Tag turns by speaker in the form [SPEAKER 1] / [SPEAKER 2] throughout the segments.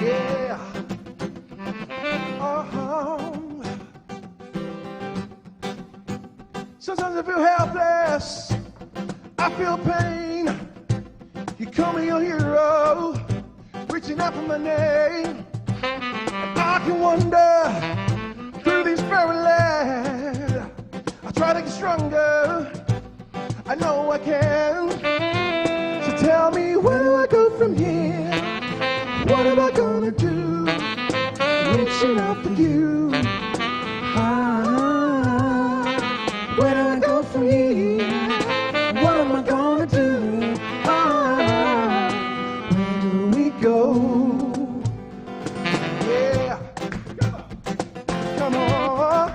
[SPEAKER 1] Yeah. Oh. Sometimes I feel helpless. I feel pain. You call me your hero, reaching out for my name. And I can wander through these barren lands. I try to get stronger. I know I can. So tell me, where do I go from here? What am I gonna do? Reaching out for you. Where do I go from here? What am I gonna do? Where do we go? Yeah. Come on.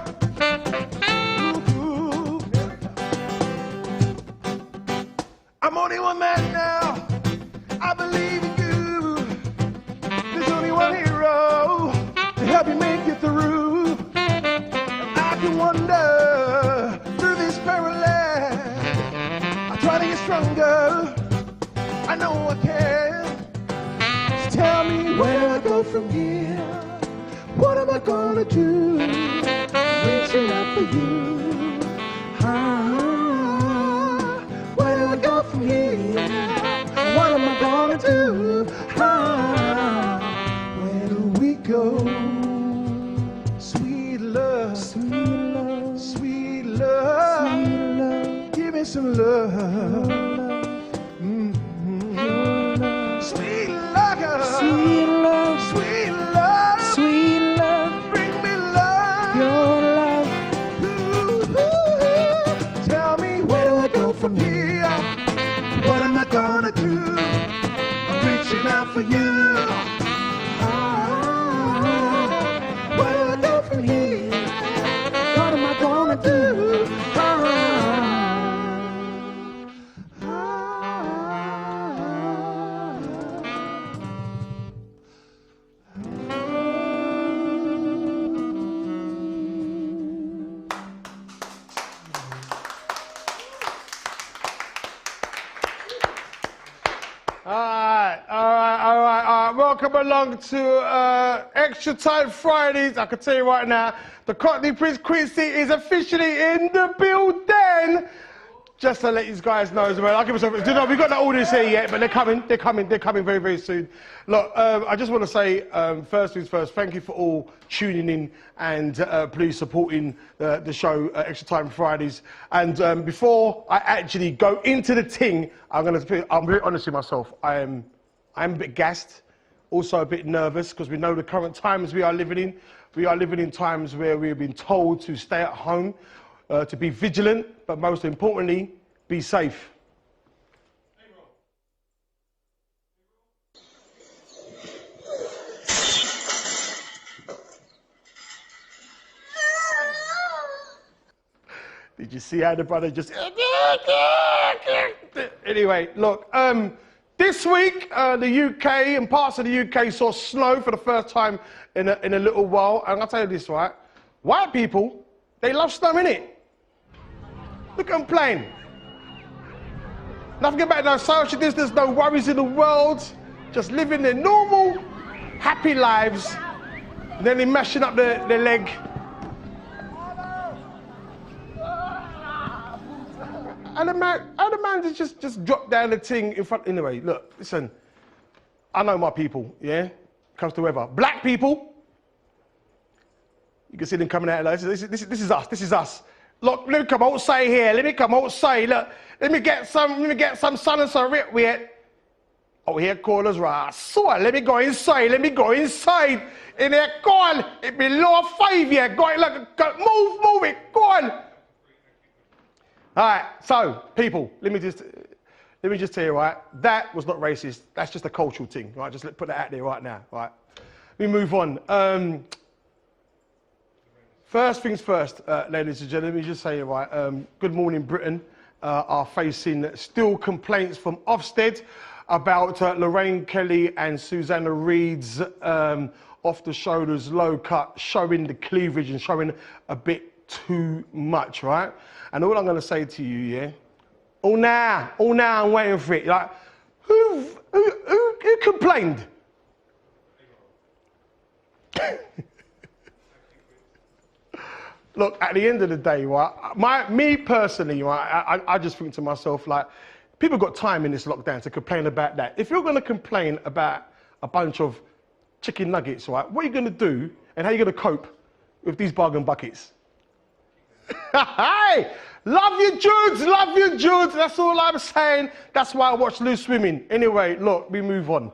[SPEAKER 1] Ooh. I'm only one man now. I believe in you. There's only one hero to help you make it through. And I can wander through this barren land. I try to get stronger. I know I can. Just tell me, where do I go from here? What am I gonna do? Reaching out for you. Where do I go from here? What am I gonna do? Where do we go? Sweet love, sweet love, sweet love, sweet love. Give me some love. Sweet love, sweet love, sweet love, sweet love. Bring me love, your love. Ooh. Tell me, where do I go from here? What am I gonna do? I'm reaching out for you. Where do I go from here? What am I gonna do? All right. Welcome along to Extra Time Fridays. I can tell you right now, the Cockney Prince Quincy is officially in the building. Just to let you guys know as well. I'll give myself. We've got that audience here yet, but they're coming very, very soon. Look, I just want to say, first things first, thank you for all tuning in and please supporting the show, Extra Time Fridays. And before I actually go into the ting, I'm very honest with myself. I'm a bit gassed, also a bit nervous, because we know the current times we are living in. We are living in times where we've been told to stay at home, to be vigilant, but most importantly, be safe. Did you see how the brother just... Anyway, look, this week, the UK and parts of the UK saw snow for the first time in a little while. And I'll tell you this, right? White people, they love snow, innit? Look at them playing. Nothing about no social distance, no worries in the world. Just living their normal, happy lives. And then they're mashing up their leg. And the man just dropped down the thing in front. Anyway, look, listen. I know my people, yeah? Comes to weather. Black people. You can see them coming out of this is us. Look, let me come outside here. Let me come outside. Look, let me get some sun and some rip with. Oh, here callers right. So let me go inside. In there, go on. It below 5 here. Go on, look, move it. Go on. All right, so people, let me just tell you, right? That was not racist. That's just a cultural thing, right? Just put that out there right now, right? Let me move on. First things first, ladies and gentlemen, let me just say, right, Good Morning Britain are facing still complaints from Ofsted about Lorraine Kelly and Susanna Reid's off-the-shoulders low cut, showing the cleavage and showing a bit too much, right? And all I'm going to say to you, yeah, all now, I'm waiting for it. Like, who you complained? Look, at the end of the day, right, me personally, right, I just think to myself, like, people got time in this lockdown to complain about that. If you're going to complain about a bunch of chicken nuggets, right, what are you going to do and how are you going to cope with these bargain buckets? Hey, love you, Judes, love you, Judes. That's all I'm saying. That's why I watch Loose Women. Anyway, look, we move on.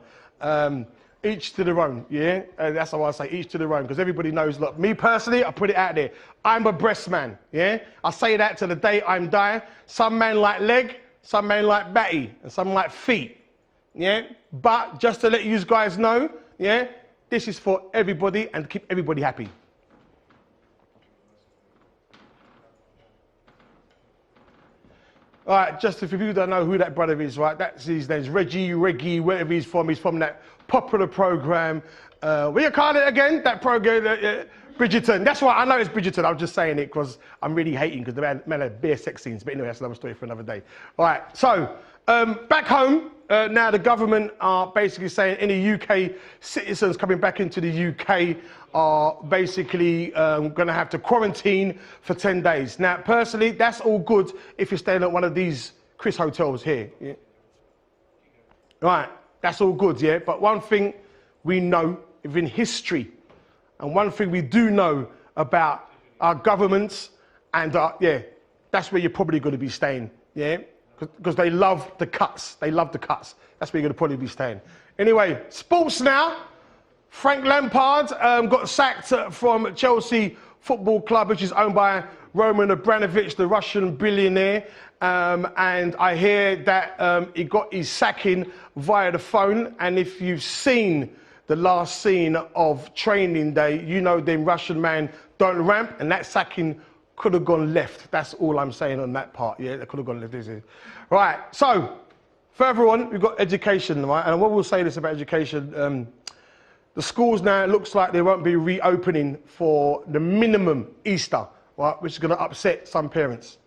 [SPEAKER 1] Each to their own, yeah? That's how I say, each to their own, because everybody knows, look, me personally, I put it out there. I'm a breast man, yeah? I say that to the day I'm dying. Some men like leg, some men like batty, and some like feet, yeah? But just to let you guys know, yeah, this is for everybody and to keep everybody happy. All right, just if you don't know who that brother is, right, that's his name's Reggie, wherever he's from that popular program. What do you call it again? That program, Bridgerton. That's why I know it's Bridgerton. I'm just saying it because I'm really hating because the man had bare sex scenes. But anyway, that's another story for another day. All right, so back home, now the government are basically saying any UK citizens coming back into the UK are basically going to have to quarantine for 10 days. Now, personally, that's all good if you're staying at one of these Chris hotels here. Yeah? Right, that's all good, yeah? But one thing we know within history, and one thing we do know about our governments, and yeah, that's where you're probably going to be staying, yeah? Because they love the cuts. They love the cuts. That's where you're going to probably be staying. Anyway, sports now. Frank Lampard got sacked from Chelsea Football Club, which is owned by Roman Abramovich, the Russian billionaire. And I hear that he got his sacking via the phone. And if you've seen the last scene of Training Day, you know them Russian man don't ramp, and that sacking could have gone left. That's all I'm saying on that part. Yeah, it could have gone left. Right, so further on, we've got education, right? And what we'll say this about education, the schools now, it looks like they won't be reopening for the minimum Easter, right? Which is going to upset some parents.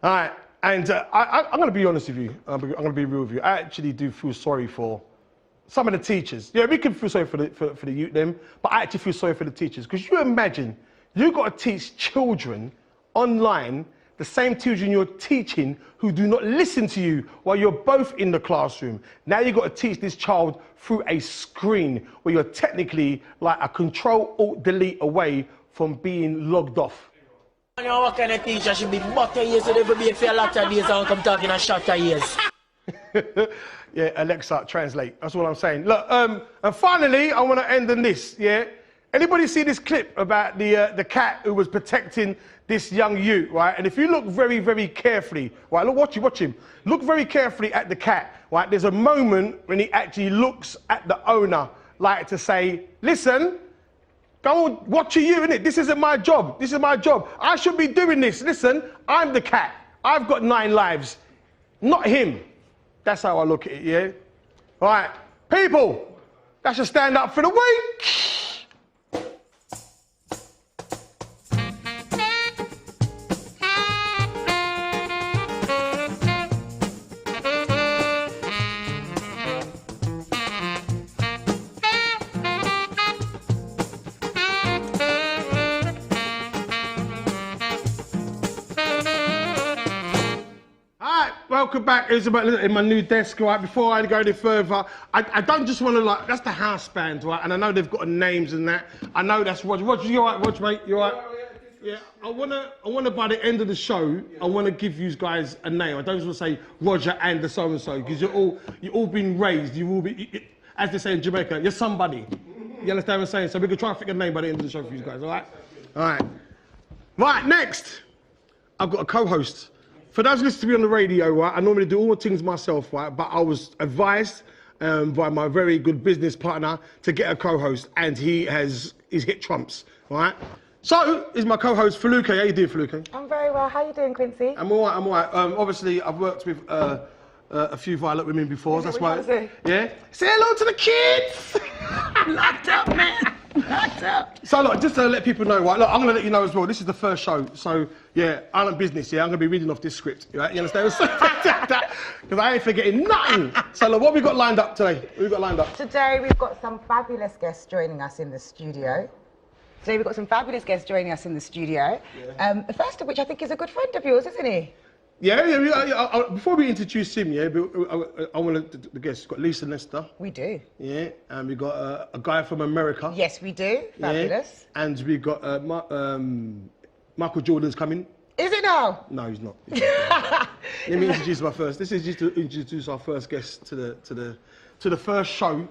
[SPEAKER 1] All right, and I'm going to be honest with you. I'm going to be real with you. I actually do feel sorry for some of the teachers. Yeah, we can feel sorry for the youth, them, but I actually feel sorry for the teachers. Because you imagine, you've got to teach children online, the same children you're teaching who do not listen to you while you're both in the classroom. Now you've got to teach this child through a screen where you're technically like a Control-Alt-Delete away from being logged off.
[SPEAKER 2] You know what kind of teacher should be butter years and never be for a lot of days and come talking a short of years.
[SPEAKER 1] Yeah, Alexa, translate. That's what I'm saying. Look, and finally, I want to end on this, yeah? Anybody see this clip about the cat who was protecting this young youth, right? And if you look very, very carefully, right, look, watch him. Look very carefully at the cat, right? There's a moment when he actually looks at the owner, like to say, listen, go on, watch you, innit? This isn't my job. This is my job. I should be doing this. Listen, I'm the cat. I've got 9 lives, not him. That's how I look at it, yeah? All right, people, that should stand up for the week. Welcome back. It's about in my new desk, right? Before I go any further, I don't just want to like, that's the house band, right? And I know they've got names and that. I know that's Roger. Roger, you all right, Roger, mate? You all right? Yeah. I wanna by the end of the show, I wanna give you guys a name. I don't just want to say Roger and the so and so because you've all been raised. You've all been, as they say in Jamaica, you're somebody. You understand what I'm saying? So we can try and figure a name by the end of the show for you guys. All right? All right. Right. Next, I've got a co-host. For those listening to me on the radio, right, I normally do all the things myself, right, but I was advised by my very good business partner to get a co-host, and he's hit trumps, right? So, is my co-host, Feluke. How you doing, Feluke?
[SPEAKER 3] I'm very well. How you doing, Quincy?
[SPEAKER 1] I'm all right. Obviously, I've worked with a few violent women before, that's why. Yeah? Say hello to the kids!
[SPEAKER 2] I'm locked up, man.
[SPEAKER 1] So look, just to let people know, right, look, I'm gonna let you know as well, this is the first show, so yeah, Island Business, yeah, I'm gonna be reading off this script, right, you understand? Because I ain't forgetting nothing. So look, what we got lined up today? What we got lined up?
[SPEAKER 3] Today we've got some fabulous guests joining us in the studio. The first of which I think is a good friend of yours, isn't he?
[SPEAKER 1] Yeah, before we introduce him, yeah, I want the guests. We've got Lisa Nesta.
[SPEAKER 3] We do.
[SPEAKER 1] Yeah, and we got a guy from America.
[SPEAKER 3] Yes, we do. Fabulous.
[SPEAKER 1] Yeah. And we got Michael Jordan's coming.
[SPEAKER 3] Is it now?
[SPEAKER 1] No, he's not. Let me introduce my first. This is just to introduce our first guest to the first show,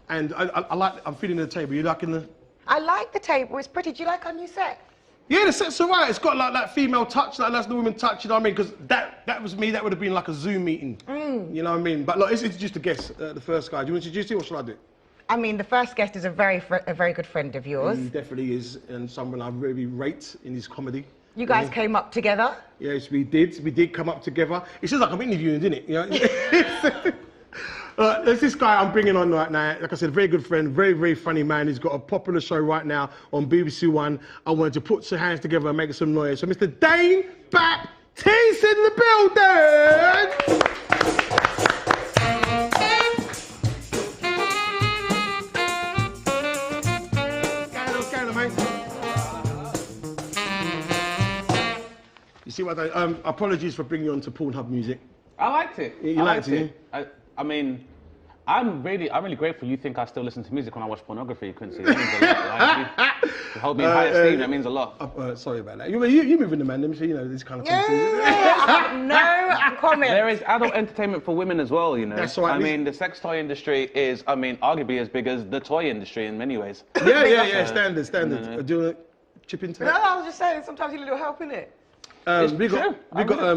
[SPEAKER 1] and I'm feeling the table. You liking the?
[SPEAKER 3] I like the table. It's pretty. Do you like our new set?
[SPEAKER 1] Yeah, the set's alright. It's got like that female touch, like that's the woman touch. You know what I mean? Because that was me. That would have been like a Zoom meeting. You know what I mean? But look, let's introduce the guest, the first guy. Do you want to introduce him, or shall I do it?
[SPEAKER 3] I mean, the first guest is a very good friend of yours.
[SPEAKER 1] He definitely is, and someone I really rate in his comedy.
[SPEAKER 3] You guys came up together?
[SPEAKER 1] Yes, we did. We did come up together. It seems like I'm interviewing, didn't it? You know? There's this guy I'm bringing on right now. Like I said, very good friend, very funny man. He's got a popular show right now on BBC One. I wanted to put some hands together and make some noise. So Mr. Dane Baptiste in the building! You see what apologies for bringing you on to Pornhub Music.
[SPEAKER 4] I liked it.
[SPEAKER 1] You liked it?
[SPEAKER 4] I mean, I'm really grateful you think I still listen to music when I watch pornography, Quincy. That means a lot. Like, you hold me in high esteem, that means a lot.
[SPEAKER 1] Sorry about that. You moving the man, let me see, you know, this kind of thing.
[SPEAKER 3] No comment.
[SPEAKER 4] There is adult entertainment for women as well, you know.
[SPEAKER 1] That's right.
[SPEAKER 4] I mean, the sex toy industry is, arguably as big as the toy industry in many ways.
[SPEAKER 1] Yeah, standard. Do you want to chip into that?
[SPEAKER 3] No, I was just saying, sometimes you need a little help in it.
[SPEAKER 1] We got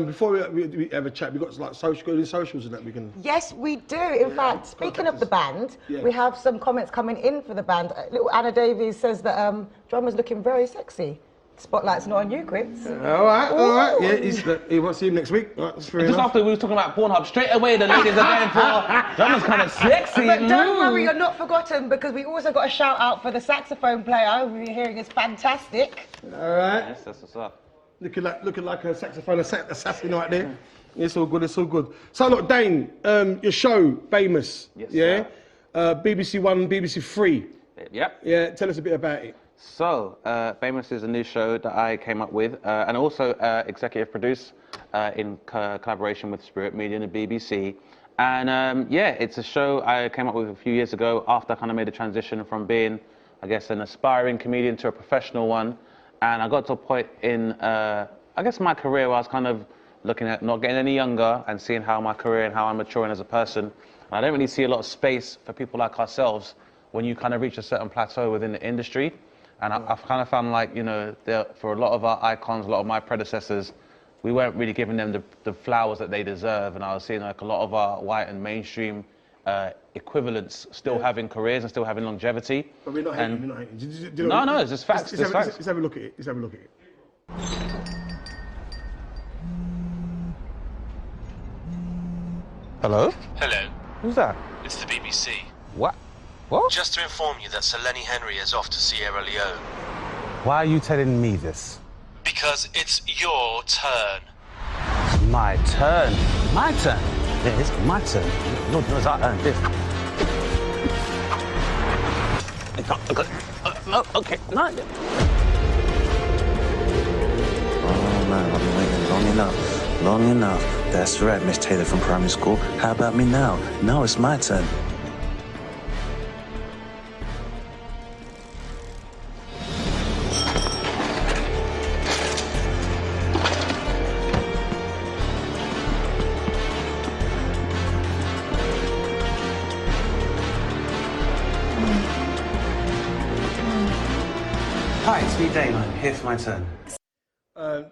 [SPEAKER 1] before we have a chat, we got like socials and that we can.
[SPEAKER 3] Yes, we do. In fact, speaking of the band, we have some comments coming in for the band. Little Anna Davies says that drummer's looking very sexy. Spotlight's not on you, Quince.
[SPEAKER 1] All right. Yeah, he wants to see him next week. Right, that's fair
[SPEAKER 4] Just
[SPEAKER 1] enough.
[SPEAKER 4] after we were talking about Pornhub, straight away the ladies are going for drummer's kind of sexy.
[SPEAKER 3] But don't worry, you're not forgotten, because we also got a shout out for the saxophone player who we're hearing is fantastic.
[SPEAKER 1] All right.
[SPEAKER 4] Yes, that's what's up.
[SPEAKER 1] Looking like a saxophone assassin right there. It's all good. So look, Dane, your show, Famous.
[SPEAKER 4] Yes,
[SPEAKER 1] yeah. BBC One, BBC Three.
[SPEAKER 4] Yep.
[SPEAKER 1] Yeah. Tell us a bit about it.
[SPEAKER 4] So, Famous is a new show that I came up with, and also executive produce in collaboration with Spirit Media and the BBC. And yeah, it's a show I came up with a few years ago after I kind of made a transition from being, I guess, an aspiring comedian to a professional one. And I got to a point in, I guess, my career where I was kind of looking at not getting any younger and seeing how my career and how I'm maturing as a person. And I don't really see a lot of space for people like ourselves when you kind of reach a certain plateau within the industry. And I've kind of found like, you know, for a lot of our icons, a lot of my predecessors, we weren't really giving them the flowers that they deserve. And I was seeing like a lot of our white and mainstream equivalents still having careers and still having longevity.
[SPEAKER 1] But we're not hating,
[SPEAKER 4] No, it's just facts.
[SPEAKER 1] Let's have a look at it.
[SPEAKER 4] Hello?
[SPEAKER 5] Hello,
[SPEAKER 4] Who's that?
[SPEAKER 5] it's the BBC.
[SPEAKER 4] What? What?
[SPEAKER 5] Just to inform you that Sir Lenny Henry is off to Sierra Leone.
[SPEAKER 6] Why are you telling me this?
[SPEAKER 5] Because it's your turn.
[SPEAKER 6] My turn. My turn. Yeah, it's my turn. Lord knows I earned this. Okay. No.
[SPEAKER 7] Oh man, I've been waiting long enough. That's right, Miss Taylor from primary school. How about me now? Now it's my turn.
[SPEAKER 6] Hi, it's me, Dane. I'm here for my turn.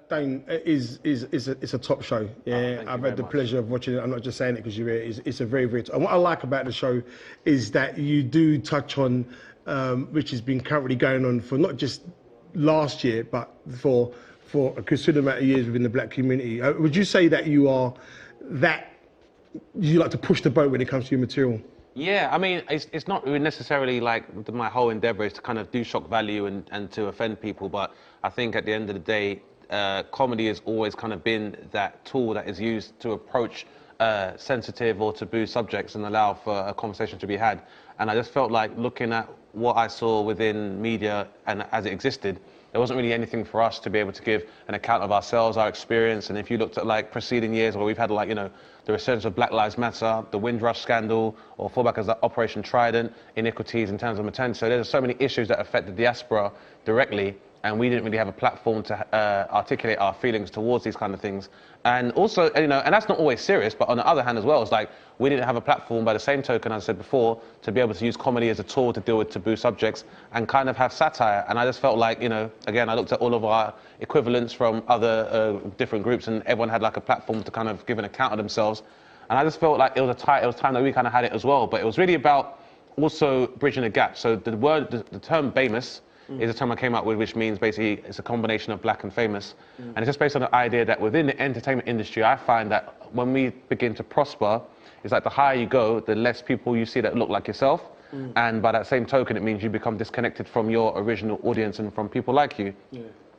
[SPEAKER 1] Dane, it's a top show. Yeah, I've had the pleasure of watching it. I'm not just saying it because you're here. It's a very and what I like about the show is that you do touch on, which has been currently going on for not just last year, but for a considerable amount of years within the black community. Would you say that you like to push the boat when it comes to your material?
[SPEAKER 4] Yeah, I mean, it's not really necessarily like my whole endeavour is to kind of do shock value and to offend people, but I think at the end of the day, comedy has always kind of been that tool that is used to approach sensitive or taboo subjects and allow for a conversation to be had. And I just felt like looking at what I saw within media and as it existed, there wasn't really anything for us to be able to give an account of ourselves, our experience. And if you looked at like preceding years where we've had like, you know, the resurgence of Black Lives Matter, the Windrush scandal, or fallback as like Operation Trident, iniquities in terms of maternity. So there's so many issues that affect the diaspora directly, and we didn't really have a platform to articulate our feelings towards these kind of things. And also, you know, and that's not always serious, but on the other hand as well, it's like we didn't have a platform by the same token, as I said before, to be able to use comedy as a tool to deal with taboo subjects and kind of have satire. And I just felt like, you know, again, I looked at all of our equivalents from other different groups, and everyone had like a platform to kind of give an account of themselves. And I just felt like it was time that we kind of had it as well. But it was really about also bridging a gap. So the term famous is a term I came up with, which means basically it's a combination of black and famous. And it's just based on the idea that within the entertainment industry, I find that when we begin to prosper, it's like the higher you go, the less people you see that look like yourself. And by that same token, it means you become disconnected from your original audience and from people like you.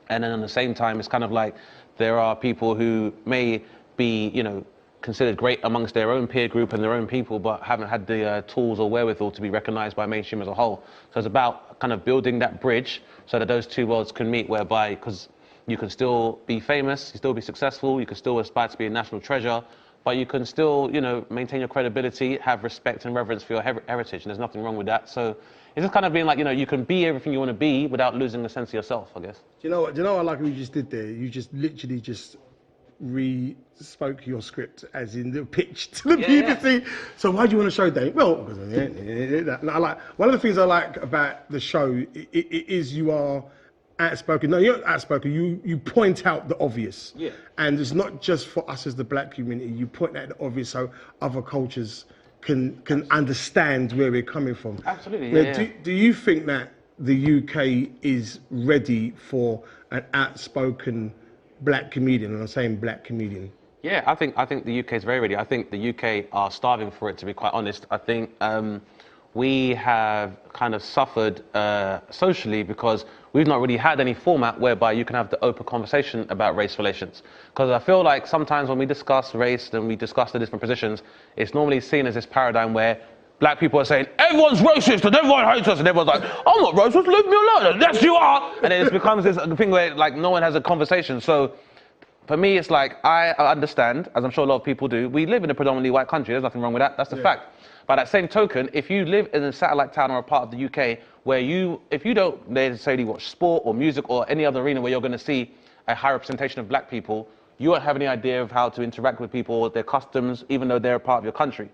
[SPEAKER 4] And then at the same time, it's kind of like there are people who may be, you know, considered great amongst their own peer group and their own people, but haven't had the tools or wherewithal to be recognized by mainstream as a whole. So it's about kind of building that bridge so that those two worlds can meet, whereby, because you can still be famous, you still be successful, you can still aspire to be a national treasure, but you can still, you know, maintain your credibility, have respect and reverence for your heritage, and there's nothing wrong with that. So it's just kind of being like, you know, you can be everything you want to be without losing the sense of yourself, I guess.
[SPEAKER 1] Do you know what I like what you just did there? You just literally just re-spoke your script as in the pitch to the BBC. Yeah. So why do you want to show Dave? Well, because I like, one of the things I like about the show is you are outspoken. No, you're not outspoken. You point out the obvious. Yeah. And it's not just for us as the black community. You point out the obvious so other cultures can understand where we're coming from.
[SPEAKER 4] Absolutely.
[SPEAKER 1] Now, do you think that the UK is ready for an outspoken black comedian, and I'm saying black comedian?
[SPEAKER 4] Yeah, I think the UK is very ready. I think the UK are starving for it, to be quite honest. I think we have kind of suffered socially because we've not really had any format whereby you can have the open conversation about race relations. Because I feel like sometimes when we discuss race and we discuss the different positions, it's normally seen as this paradigm where black people are saying, everyone's racist and everyone hates us, and everyone's like, I'm not racist, leave me alone. Yes, you are. And then it becomes this thing where like no one has a conversation. So for me, it's like, I understand, as I'm sure a lot of people do, we live in a predominantly white country. There's nothing wrong with that. That's the fact. By that same token, if you live in a satellite town or a part of the UK where if you don't necessarily watch sport or music or any other arena where you're going to see a high representation of black people, you won't have any idea of how to interact with people, their customs, even though they're a part of your country.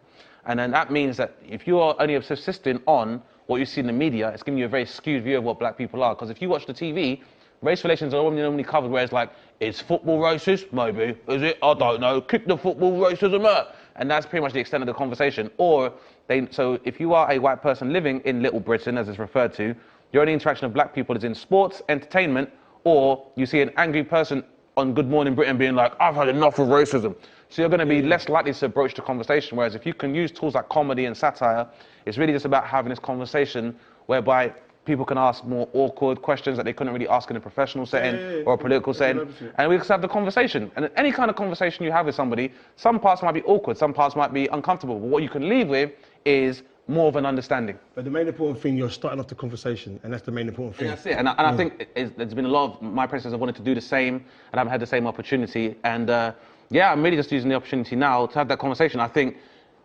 [SPEAKER 4] And then that means that if you are only subsisting on what you see in the media, it's giving you a very skewed view of what black people are. Because if you watch the TV, race relations are normally covered where it's like, is football racist? Maybe. Is it? I don't know. Kick the football racism out. And that's pretty much the extent of the conversation. Or, so if you are a white person living in Little Britain, as it's referred to, your only interaction of black people is in sports, entertainment, or you see an angry person on Good Morning Britain being like, I've had enough of racism. So you're going to be less likely to broach the conversation. Whereas if you can use tools like comedy and satire, it's really just about having this conversation whereby people can ask more awkward questions that they couldn't really ask in a professional setting or a political setting. And we just have the conversation. And any kind of conversation you have with somebody, some parts might be awkward, some parts might be uncomfortable. But what you can leave with is more of an understanding.
[SPEAKER 1] But the main important thing, you're starting off the conversation, and that's the main important thing.
[SPEAKER 4] And that's it. And I think there's been a lot of my predecessors have wanted to do the same, and haven't had the same opportunity. And yeah, I'm really just using the opportunity now to have that conversation. I think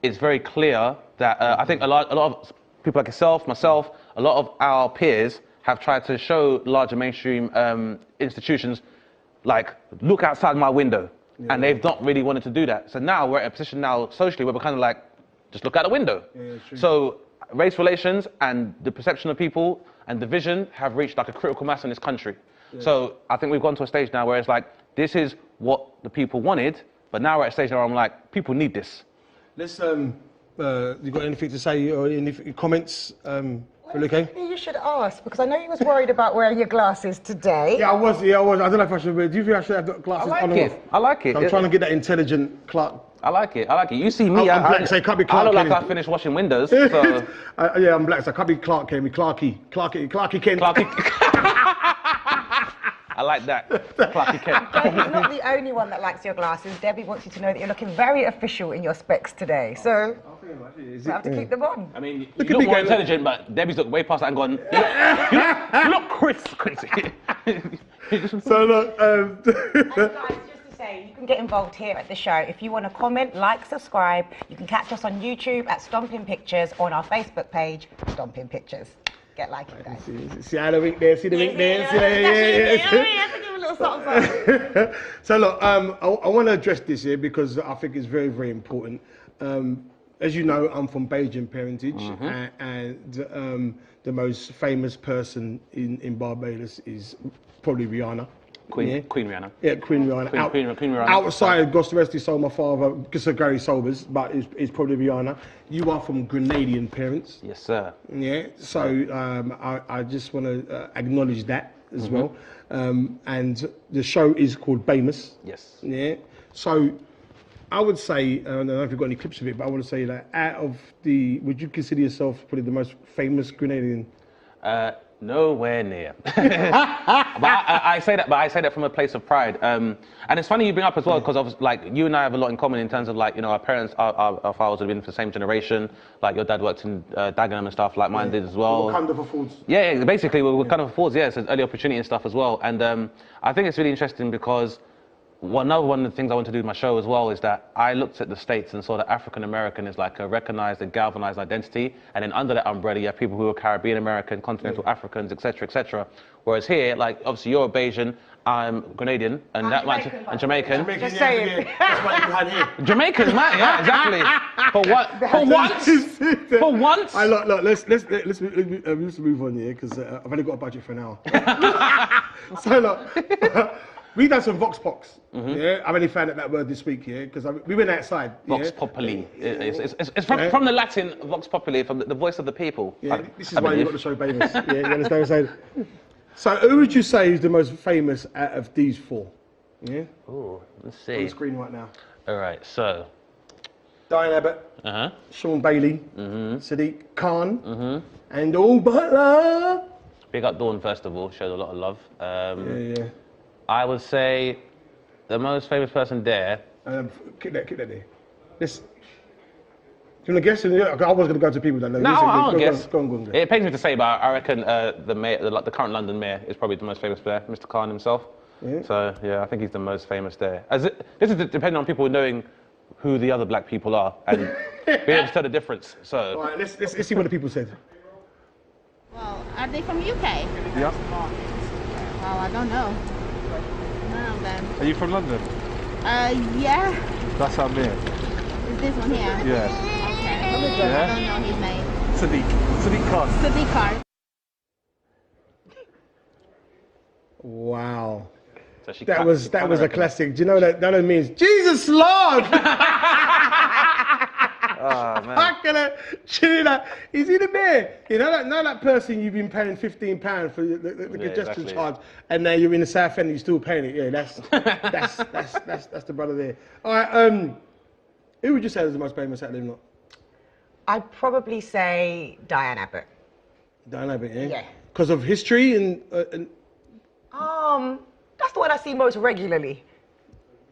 [SPEAKER 4] it's very clear that I think a lot of people like yourself, myself, a lot of our peers have tried to show larger mainstream institutions, like, look outside my window. And they've not really wanted to do that. So now we're in a position now socially where we're kind of like, just look out the window. So race relations and the perception of people and division have reached like a critical mass in this country. So I think we've gone to a stage now where it's like, this is what the people wanted, but now we're at a stage where I'm like, people need this.
[SPEAKER 1] Let's, you got anything to say or any comments?
[SPEAKER 3] You should ask, because I know you was worried about wearing your glasses today.
[SPEAKER 1] Yeah, I was. I don't know if I should wear. Do you think I should have the glasses on or off?
[SPEAKER 4] I like it.
[SPEAKER 1] I'm trying to get that intelligent Clark
[SPEAKER 4] I like it. You see me,
[SPEAKER 1] I'm black, so it can't be Clark
[SPEAKER 4] I look like
[SPEAKER 1] Kent.
[SPEAKER 4] I finished washing windows. So.
[SPEAKER 1] Yeah, I'm black, so I can't be Clark Kent. Clarky Kent.
[SPEAKER 4] I like that. Clarky Kent.
[SPEAKER 3] Debbie's not the only one that likes your glasses. Debbie wants you to know that you're looking very official in your specs today. So you have to keep them on.
[SPEAKER 4] I mean, you look more intelligent, but Debbie's look way past that and gone, you look Quincy.
[SPEAKER 1] So look,
[SPEAKER 3] And guys, just to say, you can get involved here at the show. If you want to comment, like, subscribe, you can catch us on YouTube at Stomping Pictures or on our Facebook page, Stomping Pictures. Get liking, guys.
[SPEAKER 1] see how the wink there, see the wink there, So look, I want to address this here because I think it's very, very important. As you know, I'm from Bajan parentage, and the most famous person in Barbados is probably Rihanna.
[SPEAKER 4] Queen Rihanna.
[SPEAKER 1] Yeah, Queen Rihanna.
[SPEAKER 4] Queen Rihanna.
[SPEAKER 1] Outside, God rest his soul, my father, Sir Gary Sobers, but it's probably Rihanna. You are from Grenadian parents.
[SPEAKER 4] Yes, sir.
[SPEAKER 1] Yeah, so I just want to acknowledge that as well. And the show is called Bamus.
[SPEAKER 4] Yes.
[SPEAKER 1] Yeah, so I would say, I don't know if you've got any clips of it, but I want to say that would you consider yourself probably the most famous Grenadian?
[SPEAKER 4] Nowhere near. But I say that from a place of pride. And it's funny you bring up as well, because like you and I have a lot in common in terms of like, you know, our parents, our fathers have been for the same generation. Like your dad worked in Dagenham and stuff, like mine did as well.
[SPEAKER 1] Wakanda Fords.
[SPEAKER 4] Yeah, basically we're kind of Fords, yeah, it's an early opportunity and stuff as well. And I think it's really interesting because one of the things I want to do with my show as well is that I looked at the States and saw that African American is like a recognized and galvanized identity, and then under that umbrella you have people who are Caribbean American, continental Africans, etc., etc. Whereas here, like obviously you're a Bajan, I'm Grenadian, and Jamaican.
[SPEAKER 3] Just saying.
[SPEAKER 1] That's what you had here.
[SPEAKER 4] Jamaicans, man, yeah, exactly. For once.
[SPEAKER 1] Look, let's move on here because I've only got a budget for an hour. So look. We done some vox pops. Yeah, I've only found out that word this week here because we went outside.
[SPEAKER 4] Vox populi. It's from the Latin vox populi, from the voice of the people.
[SPEAKER 1] Yeah, this is why you got the show famous. Yeah, you understand what I'm saying? So, who would you say is the most famous out of these four? Yeah.
[SPEAKER 4] Oh, let's
[SPEAKER 1] On
[SPEAKER 4] see.
[SPEAKER 1] the screen right now.
[SPEAKER 4] All right, so.
[SPEAKER 1] Diane Abbott. Sean Bailey. Sadiq Khan. And All Butler.
[SPEAKER 4] Big up Dawn first of all. Showed a lot of love.
[SPEAKER 1] Yeah.
[SPEAKER 4] I would say the most famous person there.
[SPEAKER 1] Keep that there. This. Do you want to guess? I was going to go to people that know.
[SPEAKER 4] No, I don't guess.
[SPEAKER 1] Go on.
[SPEAKER 4] It pains me to say, but I reckon the mayor, the current London mayor, is probably the most famous there, Mr. Khan himself. Yeah. So yeah, I think he's the most famous there. This is depending on people knowing who the other black people are and being able to tell the difference. So.
[SPEAKER 1] All right, let's see what the people said.
[SPEAKER 8] Well, are they from UK?
[SPEAKER 9] Yeah.
[SPEAKER 8] Well, I don't know. None of them.
[SPEAKER 9] Are you from London?
[SPEAKER 8] Yeah.
[SPEAKER 9] That's our mayor.
[SPEAKER 8] Is this one here?
[SPEAKER 9] Yeah.
[SPEAKER 8] Okay.
[SPEAKER 9] Yeah.
[SPEAKER 8] I don't know his name.
[SPEAKER 9] Sadiq Khan.
[SPEAKER 8] Sadiq Khan.
[SPEAKER 1] Wow.
[SPEAKER 4] So
[SPEAKER 1] that was a classic. Do you know that means Jesus Lord?
[SPEAKER 4] Oh man.
[SPEAKER 1] Is he the mayor? You know that person you've been paying £15 for the congestion charge, and now you're in the South End and you're still paying it. Yeah, that's the brother there. All right. Who would you say is the most famous out there?
[SPEAKER 3] I'd probably say Diane Abbott.
[SPEAKER 1] Diane Abbott, yeah.
[SPEAKER 3] Yeah.
[SPEAKER 1] Because of history and.
[SPEAKER 3] That's the one I see most regularly.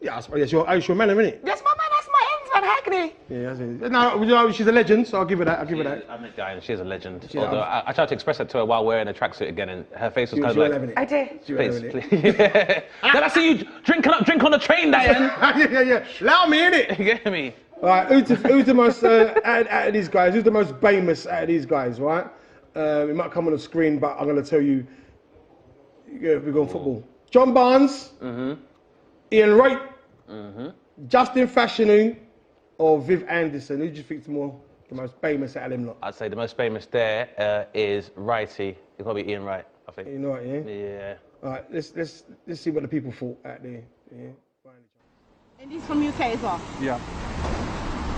[SPEAKER 1] Yeah, it's your man, isn't it?
[SPEAKER 3] That's my man. That's my Van Hackney.
[SPEAKER 1] Yeah, that's it. No, she's a legend, so I'll give her that.
[SPEAKER 4] I met Diane, she's a legend. Although I tried to express that to her while wearing a tracksuit again, and her face was kind of like.
[SPEAKER 3] I did.
[SPEAKER 4] Please. Yeah. Did I see you drink on the train, Diane?
[SPEAKER 1] yeah. Allow me in it.
[SPEAKER 4] You get me?
[SPEAKER 1] All right, who's the most out of these guys? Who's the most famous out of these guys? Right? It might come on the screen, but I'm going to tell you. We're going football. John Barnes, Ian Wright, Justin Fashanu, or Viv Anderson. Who do you think is the most famous out of them lot?
[SPEAKER 4] I'd say the most famous there is Wrighty. It's got to be Ian Wright, I think.
[SPEAKER 1] Ian Wright, yeah?
[SPEAKER 4] Yeah.
[SPEAKER 1] All right, let's see what the people thought out there. Yeah.
[SPEAKER 8] And he's from UK as well?
[SPEAKER 9] Yeah.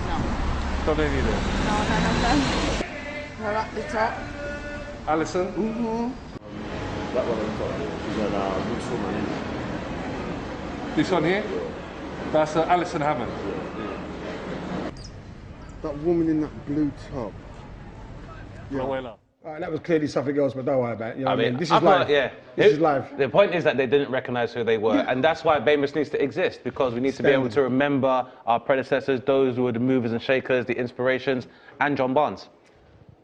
[SPEAKER 8] No.
[SPEAKER 9] Don't they need it?
[SPEAKER 8] No, none of them.
[SPEAKER 3] Her at the top.
[SPEAKER 9] Alison?
[SPEAKER 10] That one on top. She's on Good Woman.
[SPEAKER 9] This one here? That's Alison Hammond.
[SPEAKER 1] That woman in that blue top. Yeah. All right, that was clearly something else, but don't worry about it. You know what I mean? This is live. This is live.
[SPEAKER 4] The point is that they didn't recognise who they were, and that's why Famous needs to exist, because we need to be able to remember our predecessors, those who were the movers and shakers, the inspirations, and John Barnes.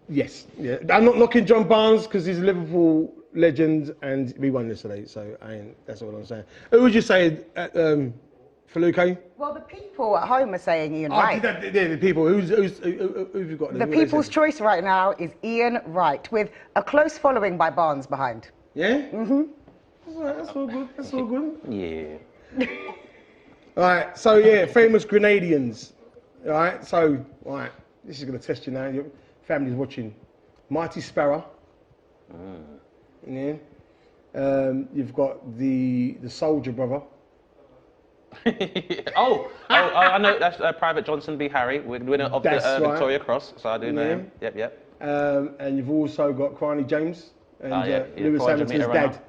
[SPEAKER 1] Yes, yeah. I'm not knocking John Barnes because he's a Liverpool legend and we won yesterday, so that's all I'm saying. Who would you say for Luke?
[SPEAKER 3] Well, the people at home are saying Ian Wright.
[SPEAKER 1] The people. Who've you got?
[SPEAKER 3] The people's choice right now is Ian Wright, with a close following by Barnes behind.
[SPEAKER 1] Yeah? Mm-hmm. That's all good. That's all good.
[SPEAKER 4] Yeah.
[SPEAKER 1] All right, so yeah, famous Grenadians. All right, so, all right, this is going to test you now. Your family's watching. Mighty Sparrow. Yeah. You've got the Soldier Brother.
[SPEAKER 4] I know, that's Private Johnson v. Harry, winner of the Victoria Cross, so I do know him. Yep.
[SPEAKER 1] And you've also got Cranley James and Lewis
[SPEAKER 4] Roger
[SPEAKER 1] Hamilton's
[SPEAKER 4] Meter
[SPEAKER 1] dad.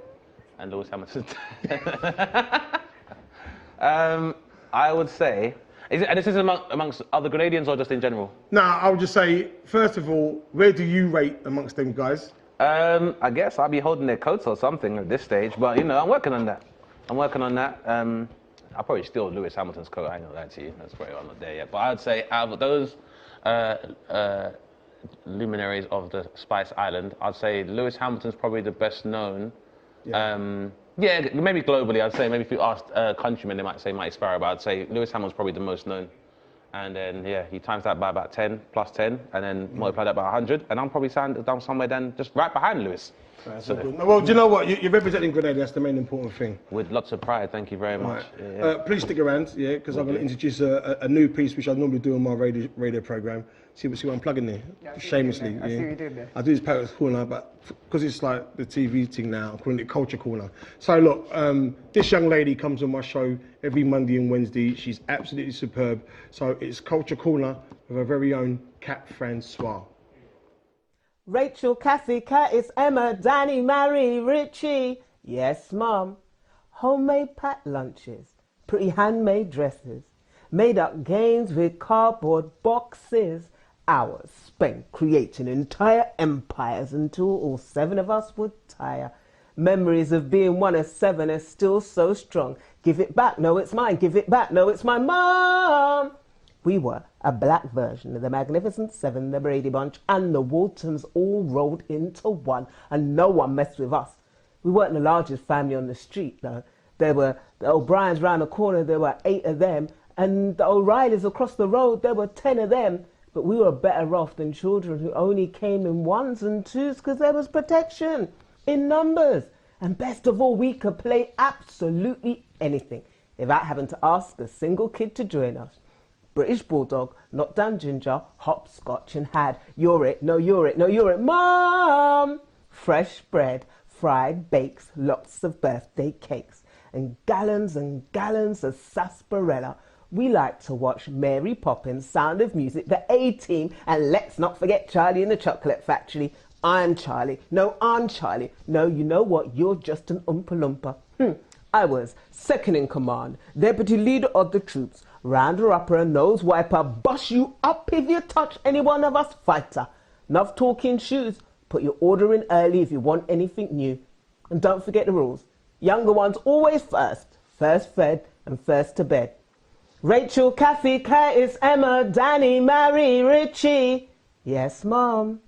[SPEAKER 4] And Lewis Hamilton's dad. I would say, and this is amongst other Grenadians or just in general?
[SPEAKER 1] No, I would just say, first of all, where do you rate amongst them guys?
[SPEAKER 4] I guess I'll be holding their coats or something at this stage, but you know, I'm working on that. I'll probably steal Lewis Hamilton's coat, I ain't gonna lie to you. That's probably I'm not there yet. But I'd say out of those luminaries of the Spice Island, I'd say Lewis Hamilton's probably the best known. Maybe globally, I'd say maybe if you asked countrymen, they might say Mighty Sparrow, but I'd say Lewis Hamilton's probably the most known. And then, he times that by about 10, plus 10, and then multiply that by 100, and I'm probably down somewhere then just right behind Lewis.
[SPEAKER 1] That's good. Well, do you know what? You're representing Grenada, that's the main important thing.
[SPEAKER 4] With lots of pride, thank you very much.
[SPEAKER 1] Right. Please stick around, because I'm going to introduce a new piece which I normally do on my radio programme. See what I'm plugging there? Shamelessly.
[SPEAKER 11] I see what you did there.
[SPEAKER 1] I do this Paris Corner, but because it's like the TV thing now, I'm calling it Culture Corner. So look, this young lady comes on my show every Monday and Wednesday. She's absolutely superb. So it's Culture Corner with our very own Kat Francois.
[SPEAKER 12] Rachel, Kathy, Curtis, Emma, Danny, Mary, Richie. Yes, Mum. Homemade packed lunches, pretty handmade dresses, made up games with cardboard boxes. Hours spent creating entire empires until all 7 of us would tire. Memories of being one of 7 are still so strong. Give it back, no, it's mine. Give it back, no, it's my mum. We were a black version of the Magnificent 7, the Brady Bunch, and the Waltons all rolled into one, and no one messed with us. We weren't the largest family on the street, though. There were the O'Briens round the corner, there were 8 of them, and the O'Reillys across the road, there were 10 of them. But we were better off than children who only came in 1s and 2s because there was protection in numbers. And best of all, we could play absolutely anything without having to ask a single kid to join us. British Bulldog, knocked down ginger, hopscotch and had you're it, no you're it, no you're it, Mum! Fresh bread, fried bakes, lots of birthday cakes, and gallons of sarsaparilla. We like to watch Mary Poppins, Sound of Music, the A-Team, and let's not forget Charlie and the Chocolate Factory. I'm Charlie. No, I'm Charlie. No, you know what? You're just an Oompa Loompa. I was second in command, deputy leader of the troops, rounder-upper and nose wiper, bust you up if you touch any one of us, fighter. Enough talking shoes. Put your order in early if you want anything new. And don't forget the rules. Younger ones always first. First fed and first to bed. Rachel, Kathy, Curtis, Emma, Danny, Mary, Richie. Yes, Mum.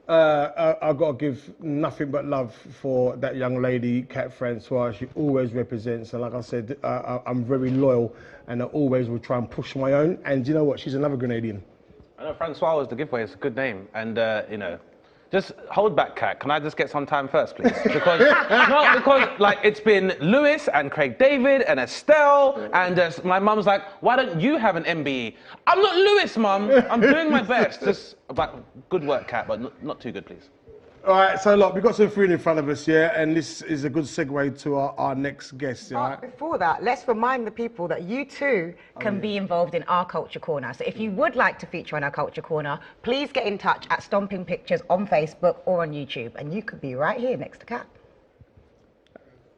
[SPEAKER 1] I've got to give nothing but love for that young lady, Kat Francois. She always represents, and like I said, I'm very loyal, and I always will try and push my own. And you know what? She's another Grenadian.
[SPEAKER 4] I know Francois was the giveaway. It's a good name, and you know. Just hold back, Kat. Can I just get some time first, please? Because like it's been Lewis and Craig David and Estelle, and my mum's like, why don't you have an MBE? I'm not Lewis, Mum. I'm doing my best. Just about good work, Kat, but not too good, please.
[SPEAKER 1] All right, so look, we've got some food in front of us, yeah, and this is a good segue to our next guest,
[SPEAKER 3] But
[SPEAKER 1] right?
[SPEAKER 3] before that, let's remind the people that you too can be involved in our Culture Corner. So if you would like to feature on our Culture Corner, please get in touch at Stomping Pictures on Facebook or on YouTube, and you could be right here next to Kat.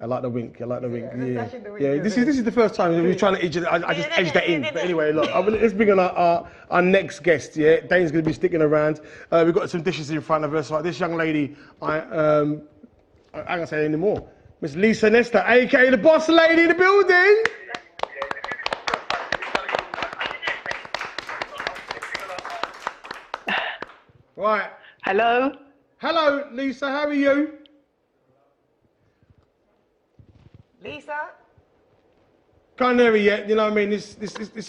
[SPEAKER 1] I like the wink. I like the wink. Yeah,
[SPEAKER 3] Dashing the wink,
[SPEAKER 1] yeah. This is the first time we were trying to edge it. I just edged that in. But anyway, look, let's bring on our next guest. Yeah, Dane's going to be sticking around. We've got some dishes in front of us. Like this young lady, I can't say anymore. Miss Lisa Nesta, aka the boss lady in the building. Right.
[SPEAKER 11] Hello.
[SPEAKER 1] Hello, Lisa. How are you?
[SPEAKER 3] Lisa?
[SPEAKER 1] Can't hear you yet. You know what I mean? It's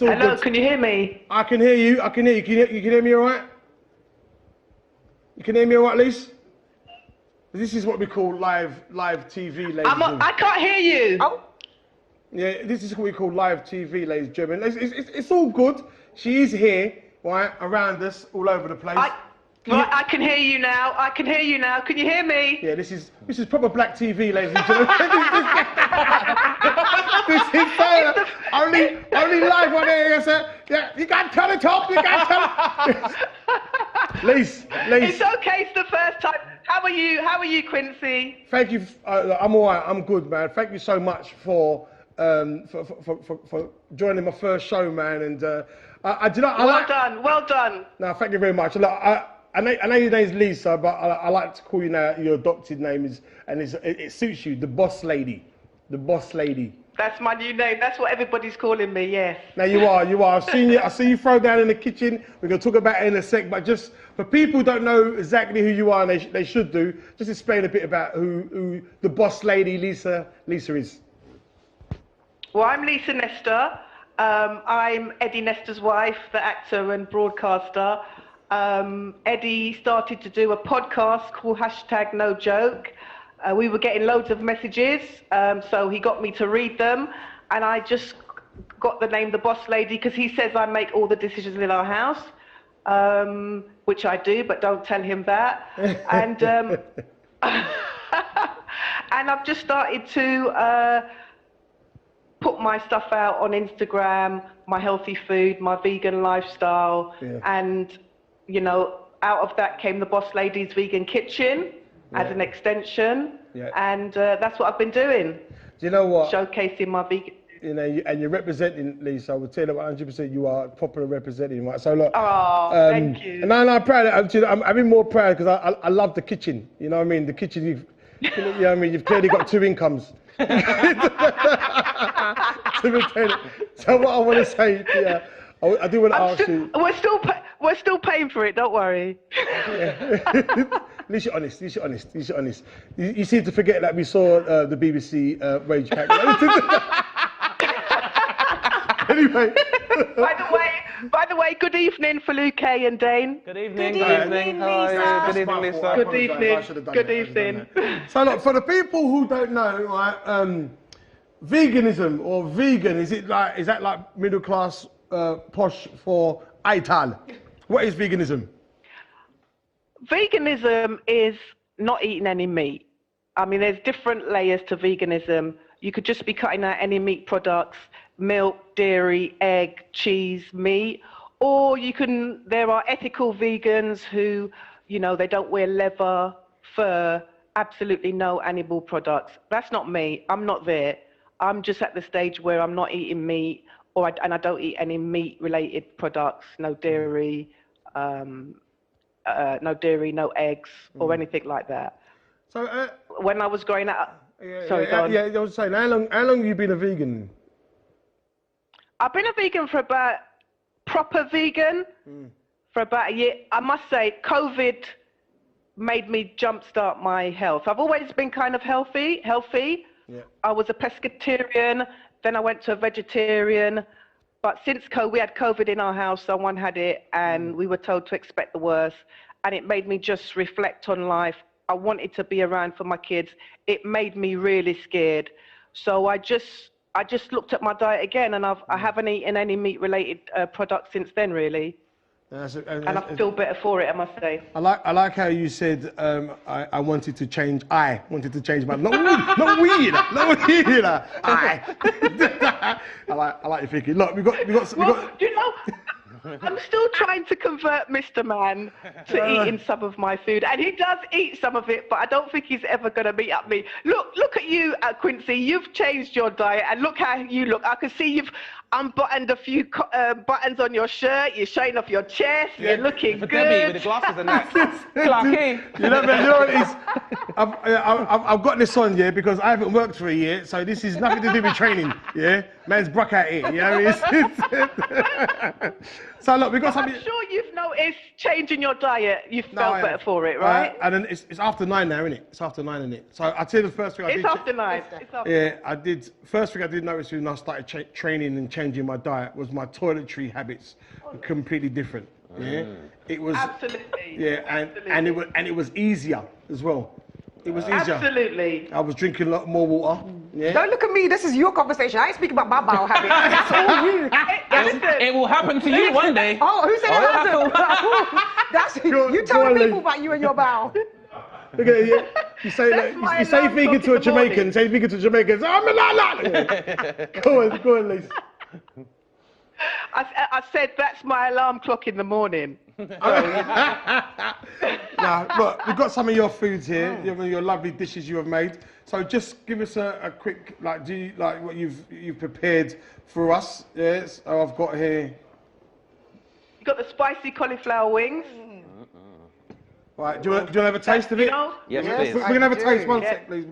[SPEAKER 1] all
[SPEAKER 11] Hello.
[SPEAKER 1] good.
[SPEAKER 11] Can you hear me?
[SPEAKER 1] I can hear you. I can hear you. You can hear me all right? You can hear me all right, Lisa? This is what we call live TV, ladies and gentlemen.
[SPEAKER 11] I can't hear you.
[SPEAKER 3] Oh.
[SPEAKER 1] Yeah, this is what we call live TV, ladies and gentlemen. It's all good. She is here, right, around us, all over the place.
[SPEAKER 11] I can hear you now. I can hear you now. Can you hear me?
[SPEAKER 1] Yeah, this is proper black TV, ladies and gentlemen. This is only live on here, sir. Yeah, you can't turn it off. You can't turn it. Lise.
[SPEAKER 11] It's okay. It's the first time. How are you? How are you, Quincy?
[SPEAKER 1] Thank you. I'm all right. I'm good, man. Thank you so much for joining my first show, man. And
[SPEAKER 11] well done. Well done.
[SPEAKER 1] No, thank you very much. Look, I know your name's Lisa, but I like to call you now. Your adopted name is, and it suits you. The boss lady. The boss lady.
[SPEAKER 11] That's my new name. That's what everybody's calling me. Yes.
[SPEAKER 1] Now you are. I've seen you. I see you throw down in the kitchen. We're gonna talk about it in a sec. But just for people who don't know exactly who you are, and they should do, just explain a bit about who the boss lady Lisa is.
[SPEAKER 11] Well, I'm Lisa Nesta. I'm Eddie Nesta's wife, the actor and broadcaster. Eddie started to do a podcast called #NoJoke. We were getting loads of messages, so he got me to read them, and I just got the name The Boss Lady because he says I make all the decisions in our house, which I do, but don't tell him that. And and I've just started to put my stuff out on Instagram, my healthy food, my vegan lifestyle, and you know, out of that came the Boss Lady's Vegan Kitchen as an extension, and that's what I've been doing.
[SPEAKER 1] Do you know what?
[SPEAKER 11] Showcasing my vegan.
[SPEAKER 1] You know, and you're representing, Lisa. I would tell you 100% you are properly representing, right? So look.
[SPEAKER 11] Oh, thank you.
[SPEAKER 1] No, I'm proud. I'm even more proud because I love the kitchen. You know what I mean? The kitchen. You know what I mean? You've clearly got two incomes. So what I want to say, I do want to ask you.
[SPEAKER 11] We're still paying for it. Don't worry.
[SPEAKER 1] At least you're honest. You seem to forget that we saw the BBC wage calculator. Anyway.
[SPEAKER 11] By the way, good evening for Luke and Dane.
[SPEAKER 4] Good evening. Good evening. How are you? Good evening, Lisa.
[SPEAKER 11] Good evening. Good evening.
[SPEAKER 1] So look, for the people who don't know, right, veganism or vegan, is that like middle class posh for Aital? What is veganism?
[SPEAKER 11] Veganism is not eating any meat. I mean, there's different layers to veganism. You could just be cutting out any meat products, milk, dairy, egg, cheese, meat, or there are ethical vegans who, you know, they don't wear leather, fur, absolutely no animal products. That's not me. I'm not there. I'm just at the stage where I'm not eating meat, and I don't eat any meat-related products, no dairy, no eggs, or anything like that.
[SPEAKER 1] So
[SPEAKER 11] when I was growing up,
[SPEAKER 1] I was saying, how long have you been a vegan?
[SPEAKER 11] I've been a vegan for proper vegan for about a year. I must say, COVID made me jumpstart my health. I've always been kind of healthy. Yeah. I was a pescatarian, then I went to a vegetarian. But since we had COVID in our house, someone had it, and we were told to expect the worst. And it made me just reflect on life. I wanted to be around for my kids. It made me really scared. So I just looked at my diet again, and I haven't eaten any meat-related products since then, really. And I feel better for it, I must say. I
[SPEAKER 1] like how you said I wanted to change. I wanted to change my not weird. I like your thinking. Look, we got.
[SPEAKER 11] You know, I'm still trying to convert Mr. Man to eating some of my food, and he does eat some of it, but I don't think he's ever going to meet up me. Look at you, Quincy. You've changed your diet, and look how you look. I can see you've unbuttoned a few buttons on your shirt. You're showing off your chest.
[SPEAKER 4] Yeah,
[SPEAKER 11] you're looking
[SPEAKER 4] for
[SPEAKER 11] good.
[SPEAKER 4] Debbie with the glasses and that. Clarky.
[SPEAKER 1] You know what it is? I've got this on, yeah, because I haven't worked for a year, so this is nothing to do with training, yeah? Man's bruck out here, you know what I mean? So look, we got something...
[SPEAKER 11] I'm sure you've noticed change in your diet. You felt better for it, right?
[SPEAKER 1] And then it's after 9 now, isn't it? It's after 9, isn't it? So I'll tell you the first thing I did...
[SPEAKER 11] It's after 9. It's after
[SPEAKER 1] yeah, I did... First thing I did notice when I started training and changing my diet was my toiletry habits were completely different, yeah? It was...
[SPEAKER 11] Absolutely.
[SPEAKER 1] Yeah, and it was easier as well. It was easier.
[SPEAKER 11] Absolutely.
[SPEAKER 1] I was drinking a lot more water. Yeah.
[SPEAKER 3] Don't look at me. This is your conversation. I ain't speaking about my bowel habits. That's all you.
[SPEAKER 4] It will happen to you one day.
[SPEAKER 3] Oh, who said it hasn't? That's you tell the people about you and your bowel.
[SPEAKER 1] Look at it. You say like, you say vegan to a Jamaican. Say vegan to a Jamaican. I'm a la. Go on, Lisa.
[SPEAKER 11] I said that's my alarm clock in the morning.
[SPEAKER 1] Now, look, we've got some of your foods here, your lovely dishes you have made. So just give us a quick, like, what you've prepared for us. Yes, I've got here.
[SPEAKER 11] You got the spicy cauliflower wings.
[SPEAKER 1] Right, do you want to have a taste of it?
[SPEAKER 4] Yes, please.
[SPEAKER 1] We're gonna have a taste. One sec, please.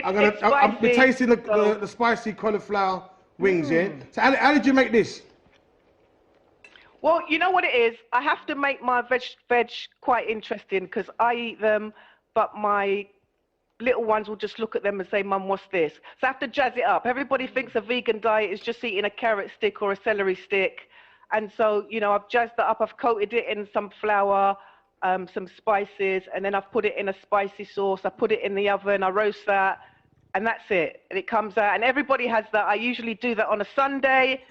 [SPEAKER 1] I'll be tasting the spicy cauliflower wings, yeah. So how did you make this?
[SPEAKER 11] Well, you know what it is? I have to make my veg quite interesting because I eat them, but my little ones will just look at them and say, Mum, what's this? So I have to jazz it up. Everybody thinks a vegan diet is just eating a carrot stick or a celery stick. And so, you know, I've jazzed that up. I've coated it in some flour, some spices, and then I've put it in a spicy sauce. I put it in the oven, I roast that, and that's it. And it comes out, and everybody has that. I usually do that on a Sunday.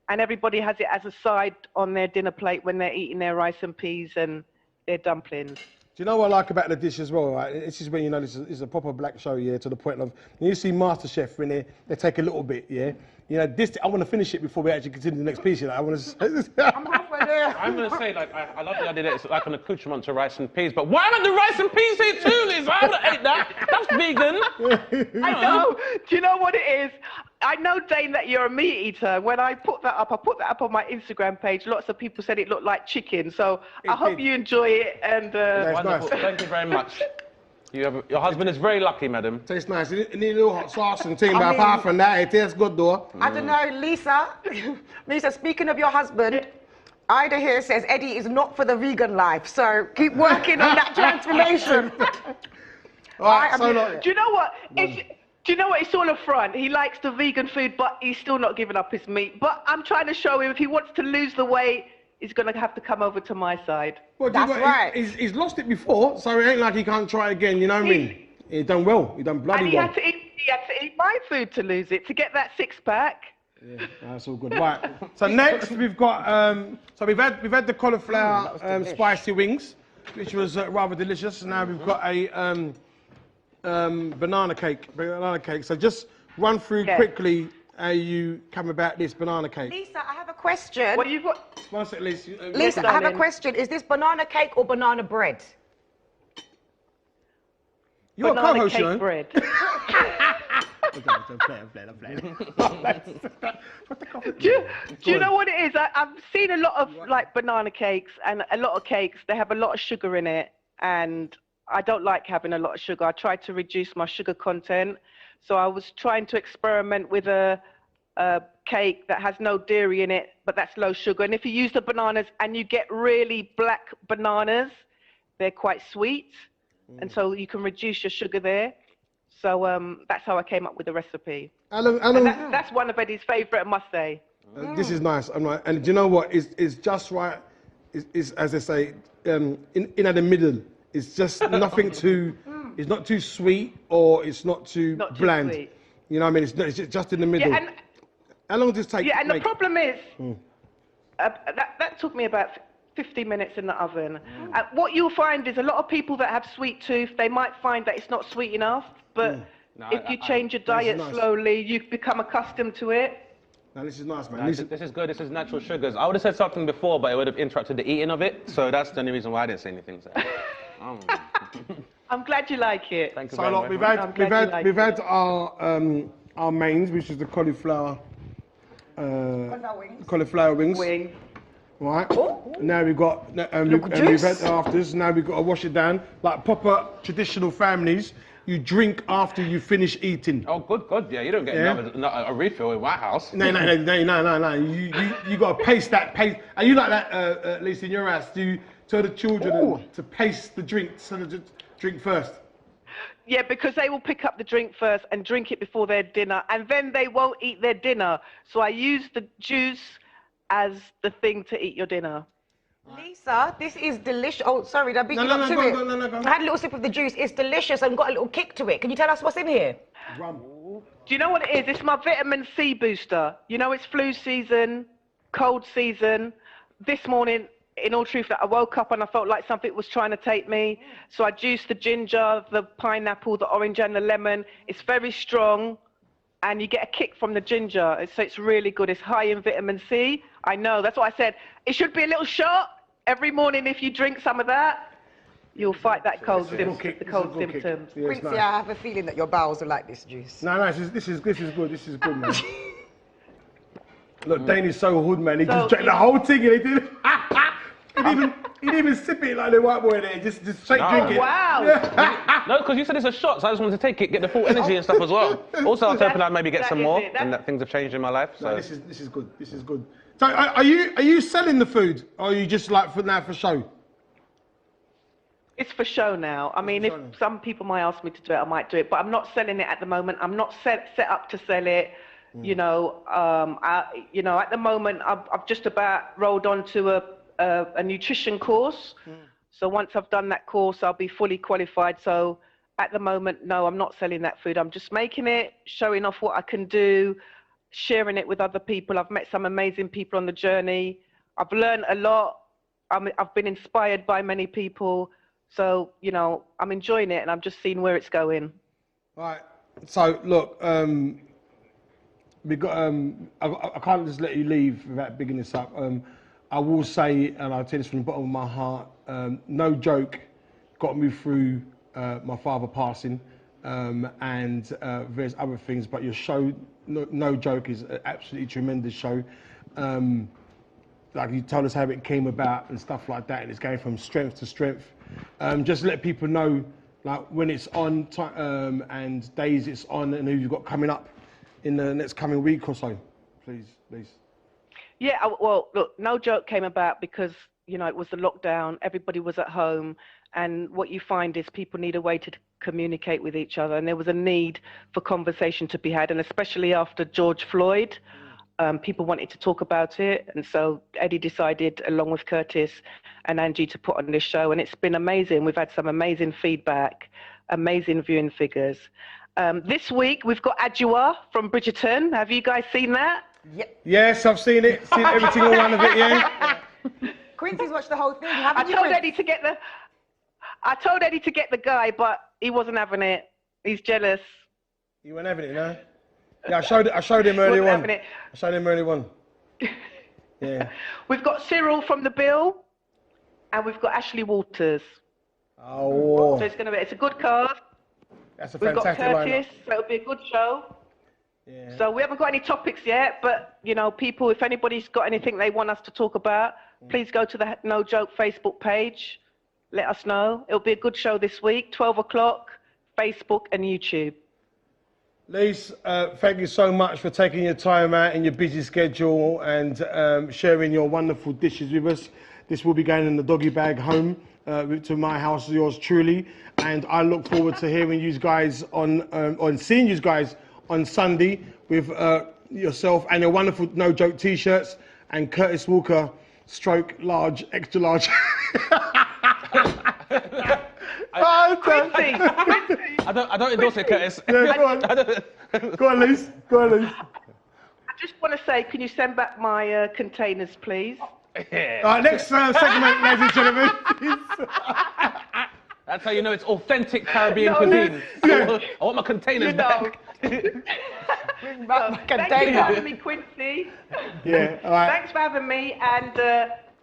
[SPEAKER 11] And everybody has it as a side on their dinner plate when they're eating their rice and peas and their dumplings.
[SPEAKER 1] Do you know what I like about the dish as well, right? This is when you know this is a proper black show, yeah, to the point of, when you see MasterChef when they take a little bit, yeah? You know, this, I want to finish it before we actually continue the next piece, you know? I want to...
[SPEAKER 3] I'm halfway there.
[SPEAKER 4] I'm going to say, like, I love the idea that it's like an accoutrement to rice and peas, but why not the rice and peas here too, Liz? I would have ate that. That's vegan.
[SPEAKER 11] I know. Do you know what it is? I know, Dane, that you're a meat eater. When I put that up on my Instagram page. Lots of people said it looked like chicken. So I hope you enjoy it. And
[SPEAKER 4] wonderful. Nice. Thank you very much. Your husband is very lucky, madam.
[SPEAKER 1] Tastes nice. You need a little hot sauce and thing, but apart from that, it tastes good, though.
[SPEAKER 3] I don't know, Lisa. Lisa, speaking of your husband, Ida here says Eddie is not for the vegan life. So keep working on that transformation.
[SPEAKER 1] All right,
[SPEAKER 11] do you know what? Do you know what? It's all a front. He likes the vegan food, but he's still not giving up his meat. But I'm trying to show him if he wants to lose the weight, he's going to have to come over to my side.
[SPEAKER 1] Well, that's right. He's lost it before, so it ain't like he can't try again, you know what I mean? He done well. He done bloody well.
[SPEAKER 11] And he had to eat my food to lose it, to get that six-pack.
[SPEAKER 1] Yeah, that's all good. Right. So next we've got, so we've had the cauliflower spicy wings, which was rather delicious. And now we've got a banana cake. So just run through quickly how you come about this banana cake.
[SPEAKER 3] Lisa, I have a question.
[SPEAKER 11] What you've got?
[SPEAKER 1] One second, Lisa.
[SPEAKER 3] Lisa, I have a question. Is this banana cake or banana bread?
[SPEAKER 1] You're a co-host, you know.
[SPEAKER 11] Bread. Do you know what it is? I've seen a lot of like banana cakes, and a lot of cakes, they have a lot of sugar in it, and I don't like having a lot of sugar. I try to reduce my sugar content. So I was trying to experiment with a cake that has no dairy in it, but that's low sugar. And if you use the bananas and you get really black bananas, they're quite sweet. And so you can reduce your sugar there. So that's how I came up with the recipe. That's one of Eddie's favourite, I must say.
[SPEAKER 1] This is nice. And do you know what? It's just right. Is as they say, in the middle. It's just nothing too. It's not too sweet or it's not too bland. Sweet. You know what I mean? It's just in the middle.
[SPEAKER 11] Yeah,
[SPEAKER 1] how long does this take?
[SPEAKER 11] Yeah, and the problem is that took me about 50 minutes in the oven. What you'll find is a lot of people that have sweet tooth, they might find that it's not sweet enough, but if you change your diet slowly, you become accustomed to it.
[SPEAKER 1] No, this is nice, man.
[SPEAKER 4] No, this is good. This is natural sugars. I would have said something before, but it would have interrupted the eating of it. So that's the only reason why I didn't say anything. So.
[SPEAKER 11] I'm glad you like it.
[SPEAKER 4] Thank you
[SPEAKER 1] So
[SPEAKER 4] very
[SPEAKER 1] look,
[SPEAKER 4] much.
[SPEAKER 1] we've had our mains, which is the cauliflower wings. Right.
[SPEAKER 3] Oh.
[SPEAKER 1] Now we've got and we've had the afters. Now we've got to wash it down like proper traditional families. You drink after you finish eating.
[SPEAKER 4] Oh, good. Yeah, you don't get a refill in my house.
[SPEAKER 1] No. You got to pace that pace. Are you like that, at least in your house? Do you tell the children to pace the drink so they just drink first?
[SPEAKER 11] Yeah, because they will pick up the drink first and drink it before their dinner, and then they won't eat their dinner. So I use the juice as the thing to eat your dinner.
[SPEAKER 3] Lisa, this is delicious. Oh, sorry, I beat you up to it.
[SPEAKER 1] Go.
[SPEAKER 3] I had a little sip of the juice. It's delicious and got a little kick to it. Can you tell us what's in here?
[SPEAKER 1] Rum.
[SPEAKER 11] Do you know what it is? It's my vitamin C booster. You know, it's flu season, cold season. This morning, in all truth, I woke up and I felt like something was trying to take me. So I juiced the ginger, the pineapple, the orange and the lemon. It's very strong and you get a kick from the ginger. So it's really good. It's high in vitamin C. I know, that's why I said it should be a little shot every morning. If you drink some of that, you'll fight that cold symptoms.
[SPEAKER 1] Yeah,
[SPEAKER 3] Quincy,
[SPEAKER 1] nice.
[SPEAKER 3] I have a feeling that your bowels will like this juice.
[SPEAKER 1] No, this is good. This is good, man. Look, Dane is so hood, man. He just drank the whole thing and he didn't. He didn't even sip it like the white boy there. Just straight drink it.
[SPEAKER 11] Wow.
[SPEAKER 1] Yeah.
[SPEAKER 4] No, because you said it's a shot, so I just wanted to take it, get the full energy and stuff as well. Also, I was hoping I'd maybe get some more, and that things have changed in my life. So
[SPEAKER 1] No, this is good. This is good. So, are you selling the food, or are you just like for show?
[SPEAKER 11] It's for show now. I mean, if some people might ask me to do it, I might do it, but I'm not selling it at the moment. I'm not set up to sell it. You know, at the moment, I've just about rolled onto a nutrition course. So once I've done that course, I'll be fully qualified. So at the moment, no, I'm not selling that food. I'm just making it, showing off what I can do, sharing it with other people. I've met some amazing people on the journey. I've learned a lot. I've been inspired by many people. So, you know, I'm enjoying it and I'm just seeing where it's going.
[SPEAKER 1] Right. So look, we got. I can't just let you leave without bigging this up. I will say, and I'll tell this from the bottom of my heart, no joke, got me through my father passing, and various other things. But your show, no joke, is an absolutely tremendous show. Like you told us how it came about and stuff like that, and it's going from strength to strength. Just let people know, like when it's on and days it's on, and who you've got coming up in the next coming week or so, please.
[SPEAKER 11] Yeah, well, look, No Joke came about because, you know, it was the lockdown, everybody was at home, and what you find is people need a way to communicate with each other, and there was a need for conversation to be had, and especially after George Floyd, people wanted to talk about it, and so Eddie decided, along with Curtis and Angie, to put on this show, and it's been amazing. We've had some amazing feedback, amazing viewing figures. This week, we've got Adjua from Bridgerton. Have you guys seen that?
[SPEAKER 3] Yep.
[SPEAKER 1] Yes, I've seen it. Seen every single one of it, yeah.
[SPEAKER 3] Quincy's watched the whole thing, haven't you?
[SPEAKER 11] I told Eddie to get the guy, but he wasn't having it. He's jealous.
[SPEAKER 1] You weren't having it, no? Yeah, I showed him earlier on. I showed him earlier on. Yeah.
[SPEAKER 11] We've got Cyril from The Bill, and we've got Ashley Walters.
[SPEAKER 1] Oh.
[SPEAKER 11] So it's a good cast.
[SPEAKER 1] That's a
[SPEAKER 11] We've got
[SPEAKER 1] fantastic
[SPEAKER 11] Curtis,
[SPEAKER 1] lineup.
[SPEAKER 11] so it'll be a good show.
[SPEAKER 1] Yeah.
[SPEAKER 11] So we haven't got any topics yet, but, you know, people, if anybody's got anything they want us to talk about, please go to the No Joke Facebook page. Let us know. It'll be a good show this week, 12 o'clock, Facebook and YouTube.
[SPEAKER 1] Lise, thank you so much for taking your time out in your busy schedule and sharing your wonderful dishes with us. This will be going in the doggy bag home to my house, yours truly. And I look forward to hearing you guys on seeing you guys on Sunday with yourself and your wonderful No Joke t-shirts and Curtis Walker stroke large, extra large.
[SPEAKER 4] I don't endorse it, Curtis.
[SPEAKER 1] Yeah, go on. Go on, Lise.
[SPEAKER 11] I just want to say, can you send back my containers, please?
[SPEAKER 1] Yeah. Next segment, ladies and gentlemen.
[SPEAKER 4] That's how you know it's authentic Caribbean cuisine.
[SPEAKER 1] Yeah.
[SPEAKER 4] I want my containers back.
[SPEAKER 3] Bring back
[SPEAKER 11] Thank you for having me, Quincy.
[SPEAKER 1] Yeah, all right.
[SPEAKER 11] Thanks for having me, and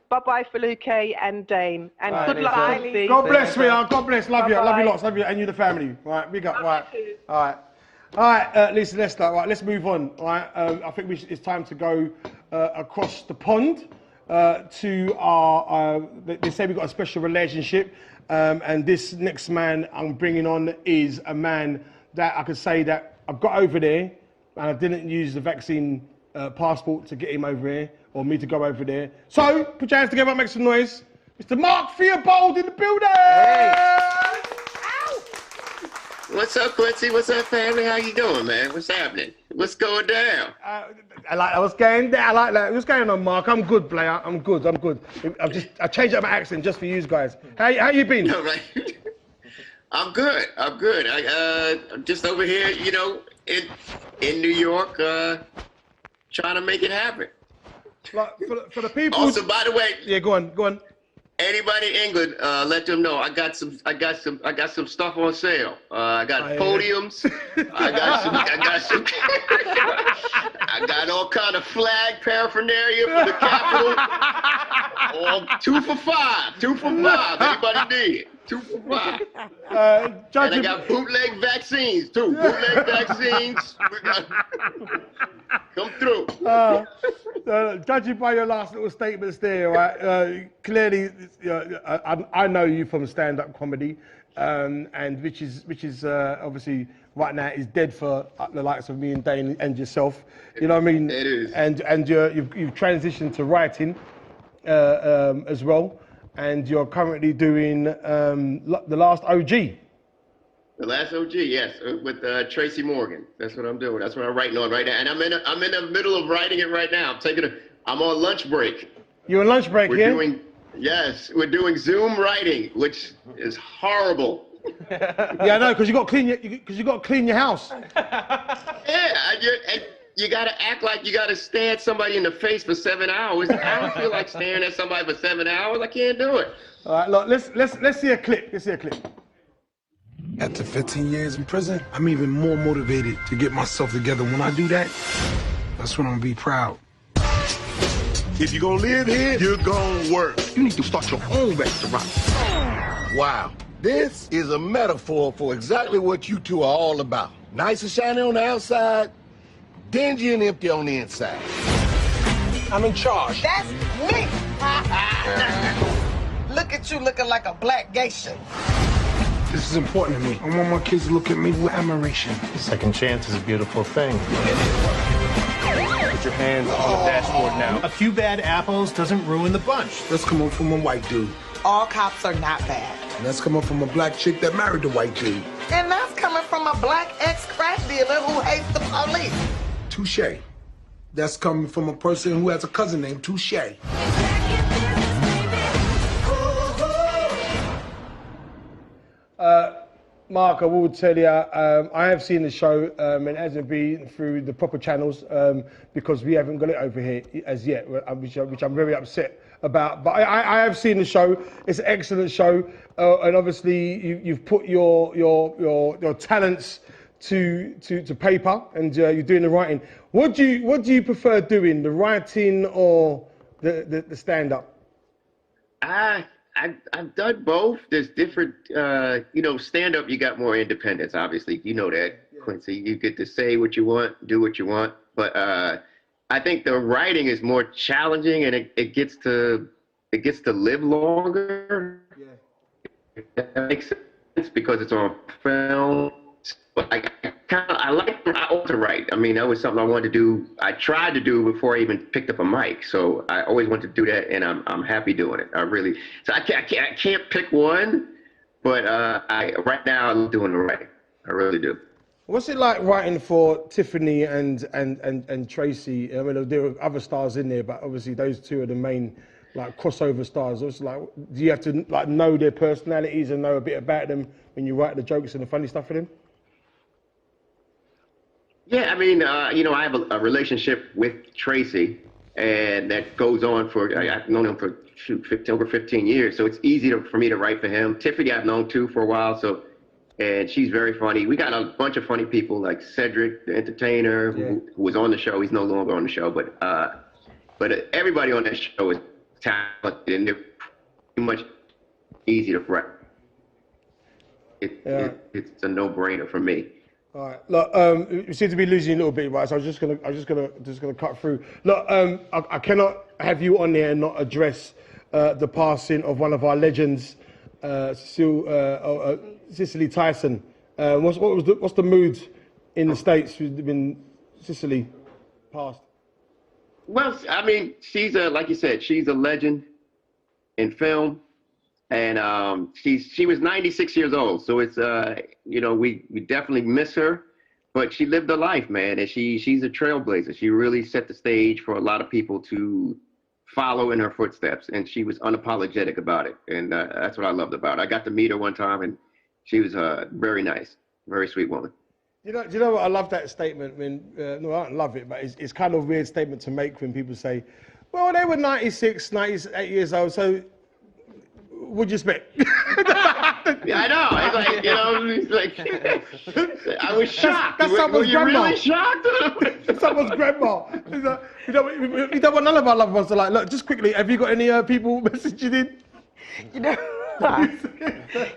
[SPEAKER 11] bye-bye for Luke and Dane. And
[SPEAKER 1] All right,
[SPEAKER 11] good luck,
[SPEAKER 3] Lisa.
[SPEAKER 11] Quincy.
[SPEAKER 1] God bless, sweetheart. God bless. Love you. Love you
[SPEAKER 11] Bye-bye.
[SPEAKER 1] lots. Love you. And you, the family. All right, big up. All right.
[SPEAKER 11] you too.
[SPEAKER 1] All right. All right, Lisa, let's start. Right, let's move on. All right. I think it's time to go across the pond to our. They say we've got a special relationship. And this next man I'm bringing on is a man that I could say that I've got over there, and I didn't use the vaccine passport to get him over here, or me to go over there. So, put your hands together, make some noise. Mr. Mark Theobald in the building! Hey.
[SPEAKER 13] What's up, Quincy? What's up, family? How you doing, man? What's happening? What's going down?
[SPEAKER 1] I like that. What's going down? I like that. What's going on, Mark? I'm good, Blair. I'm good. I changed up my accent just for you guys. How you been?
[SPEAKER 13] All right. I'm good. I'm just over here, you know, in New York, trying to make it happen.
[SPEAKER 1] Like, for the people.
[SPEAKER 13] Also, by the way.
[SPEAKER 1] Yeah, go on.
[SPEAKER 13] Anybody in England, let them know I got some stuff on sale. I got podiums. I got all kind of flag paraphernalia for the Capitol. All 2 for $5. 2 for $5. Anybody need it? 2 for $5. And I got bootleg vaccines too. Bootleg vaccines. Come through.
[SPEAKER 1] Judging by your last little statements there, right? Clearly, I know you from stand-up comedy, and which is obviously right now is dead for the likes of me and Dane and yourself. You know what I mean?
[SPEAKER 13] It is.
[SPEAKER 1] And you've transitioned to writing as well, and you're currently doing the last OG.
[SPEAKER 13] The last OG, yes, with Tracy Morgan. That's what I'm doing. That's what I'm writing on right now, and I'm in the middle of writing it right now. I'm on lunch break.
[SPEAKER 1] You're on lunch break here?
[SPEAKER 13] We're doing Zoom writing, which is horrible.
[SPEAKER 1] Yeah, I know, because you got to clean your house.
[SPEAKER 13] Yeah, and you got to act like you got to stare at somebody in the face for 7 hours. I don't feel like staring at somebody for 7 hours. I can't do it.
[SPEAKER 1] All right, look, let's see a clip. Let's see a clip.
[SPEAKER 14] After 15 years in prison, I'm even more motivated to get myself together. When I do that, that's when I'm gonna be proud.
[SPEAKER 15] If you're gonna live here, you're gonna work. You need to start your own restaurant. Wow. This is a metaphor for exactly what you two are all about. Nice and shiny on the outside, dingy and empty on the inside. I'm in charge.
[SPEAKER 16] That's me! Look at you looking like a black geisha.
[SPEAKER 14] This is important to me. I want my kids to look at me with admiration.
[SPEAKER 17] Second chance is a beautiful thing. Put your hands on the dashboard now. A few bad apples doesn't ruin the bunch.
[SPEAKER 14] Let's come up from a white dude.
[SPEAKER 16] All cops are not bad.
[SPEAKER 14] And that's coming from a black chick that married the white dude.
[SPEAKER 16] And that's coming from a black ex-crack dealer who hates the police.
[SPEAKER 14] Touche. That's coming from a person who has a cousin named Touche.
[SPEAKER 1] Mark, I will tell you, I have seen the show, and it hasn't been through the proper channels because we haven't got it over here as yet, which I'm very upset about. But I have seen the show. It's an excellent show, and obviously you've put your talents to paper, and you're doing the writing. What do you prefer doing, the writing or the stand-up?
[SPEAKER 13] I've done both. There's different, stand-up, you got more independence, obviously. You know that, Quincy. You get to say what you want, do what you want. But I think the writing is more challenging, and it gets to live longer. Yeah. That makes sense because it's on film. But I also write. I mean, that was something I wanted to do. I tried to do before I even picked up a mic. So I always wanted to do that, and I'm happy doing it. So I can't pick one, but right now I'm doing the writing. I really do.
[SPEAKER 1] What's it like writing for Tiffany and Tracy? I mean, there are other stars in there, but obviously those two are the main crossover stars. Also, do you have to know their personalities and know a bit about them when you write the jokes and the funny stuff for them?
[SPEAKER 13] Yeah, I mean, I have a relationship with Tracy, and that goes on for, I've known him for, over 15 years, so it's easy for me to write for him. Tiffany I've known too for a while, so and she's very funny. We got a bunch of funny people like Cedric, the entertainer, who was on the show. He's no longer on the show, but everybody on that show is talented, and they're pretty much easy to write. It's a no-brainer for me.
[SPEAKER 1] All right. Look, we seem to be losing a little bit, right? So I'm just gonna cut through. Look, I cannot have you on there and not address the passing of one of our legends, Cicely Tyson. What's the mood in the States when Cicely passed?
[SPEAKER 13] Well, I mean, she's like you said, she's a legend in film. And she was 96 years old, so it's we definitely miss her, but she lived a life, man, and she's a trailblazer. She really set the stage for a lot of people to follow in her footsteps, and she was unapologetic about it, and that's what I loved about her. I got to meet her one time, and she was very nice, very sweet woman.
[SPEAKER 1] Do you know what? I love that statement. When no, I don't love it, but it's kind of a weird statement to make when people say, "Well, they were 96, 98 years old, so." What'd you expect?
[SPEAKER 13] Yeah, I know. It's like, I was shocked.
[SPEAKER 1] That's someone's
[SPEAKER 13] Were you
[SPEAKER 1] grandma.
[SPEAKER 13] really shocked?
[SPEAKER 1] That's someone's grandma. You don't want none of our loved ones to like, look, just quickly, have you got any people messaging in?
[SPEAKER 3] You know,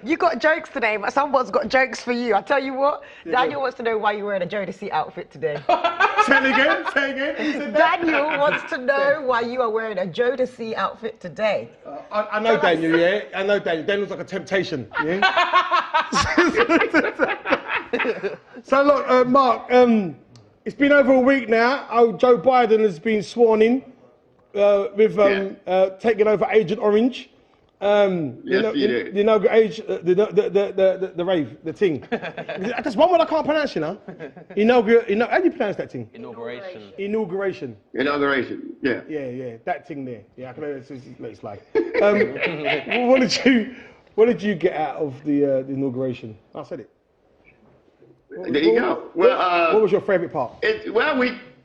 [SPEAKER 3] you got jokes today, but someone's got jokes for you. I tell you what, Daniel wants to know why you're wearing a Jodeci outfit today.
[SPEAKER 1] Say it again.
[SPEAKER 3] Daniel wants to know why you are wearing a Jodeci outfit today.
[SPEAKER 1] I know Daniel, yeah? I know Daniel. Daniel's like a temptation, yeah? So look, Mark, it's been over a week now. Joe Biden has been sworn in with taking over Agent Orange.
[SPEAKER 13] Yes, he did.
[SPEAKER 1] The inauguration, the rave, the thing. That's one word I can't pronounce, you know. How do you pronounce that thing?
[SPEAKER 4] Inauguration.
[SPEAKER 1] Inauguration.
[SPEAKER 13] Inauguration, yeah.
[SPEAKER 1] Yeah, that thing there. Yeah, I can know it's like. What did you get out of the inauguration? I said it.
[SPEAKER 13] There you go. Well,
[SPEAKER 1] what was your favorite part?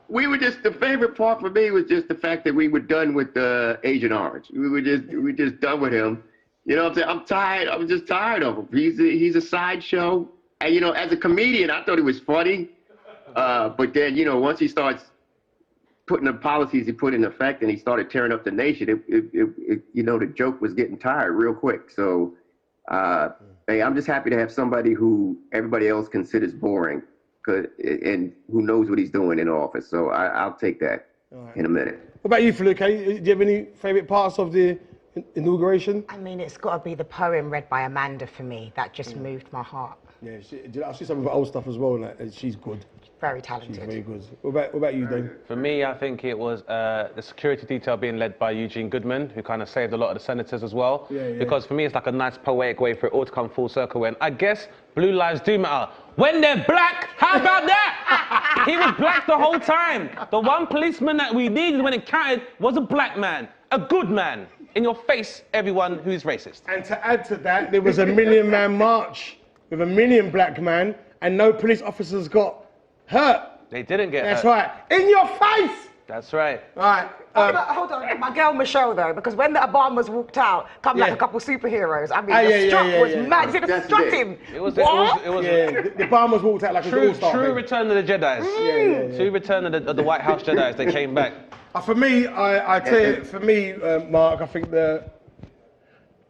[SPEAKER 13] We were just, the favorite part for me was just the fact that we were done with Agent Orange. We were just done with him. You know what I'm saying? I'm tired. I'm just tired of him. He's a sideshow. And, you know, as a comedian, I thought he was funny. But then, you know, once he starts putting the policies he put in effect and he started tearing up the nation, you know, the joke was getting tired real quick. So, hey, I'm just happy to have somebody who everybody else considers boring. And who knows what he's doing in office. So I'll take that in a minute.
[SPEAKER 1] What about you, Felipe? Do you have any favorite parts of the inauguration?
[SPEAKER 3] I mean, it's got to be the poem read by Amanda for me. That just moved my heart.
[SPEAKER 1] Yeah, I see some of her old stuff as well, and she's good.
[SPEAKER 3] Very talented.
[SPEAKER 1] She's very good. What about you, Dane?
[SPEAKER 4] For me, I think it was the security detail being led by Eugene Goodman, who kind of saved a lot of the senators as well.
[SPEAKER 1] Yeah.
[SPEAKER 4] Because for me, it's like a nice poetic way for it all to come full circle when I guess blue lives do matter. When they're black, how about that? He was black the whole time. The one policeman that we needed when it counted was a black man, a good man. In your face, everyone who's racist.
[SPEAKER 1] And to add to that, there was a 1 million man march with 1 million black men, and no police officers got hurt.
[SPEAKER 4] They didn't get
[SPEAKER 1] That's
[SPEAKER 4] hurt.
[SPEAKER 1] right. In your face!
[SPEAKER 4] That's right.
[SPEAKER 1] All right.
[SPEAKER 3] Hold on, my girl Michelle though, because when the Obamas walked out, like a couple superheroes. I mean, the strut was mad. You see the strut him?
[SPEAKER 4] It was
[SPEAKER 1] the Obamas walked out like an all-star.
[SPEAKER 4] True Return of the Jedis.
[SPEAKER 1] Yeah.
[SPEAKER 4] True Return of the White House Jedis. They came back.
[SPEAKER 1] For me, I tell you, for me, Mark, I think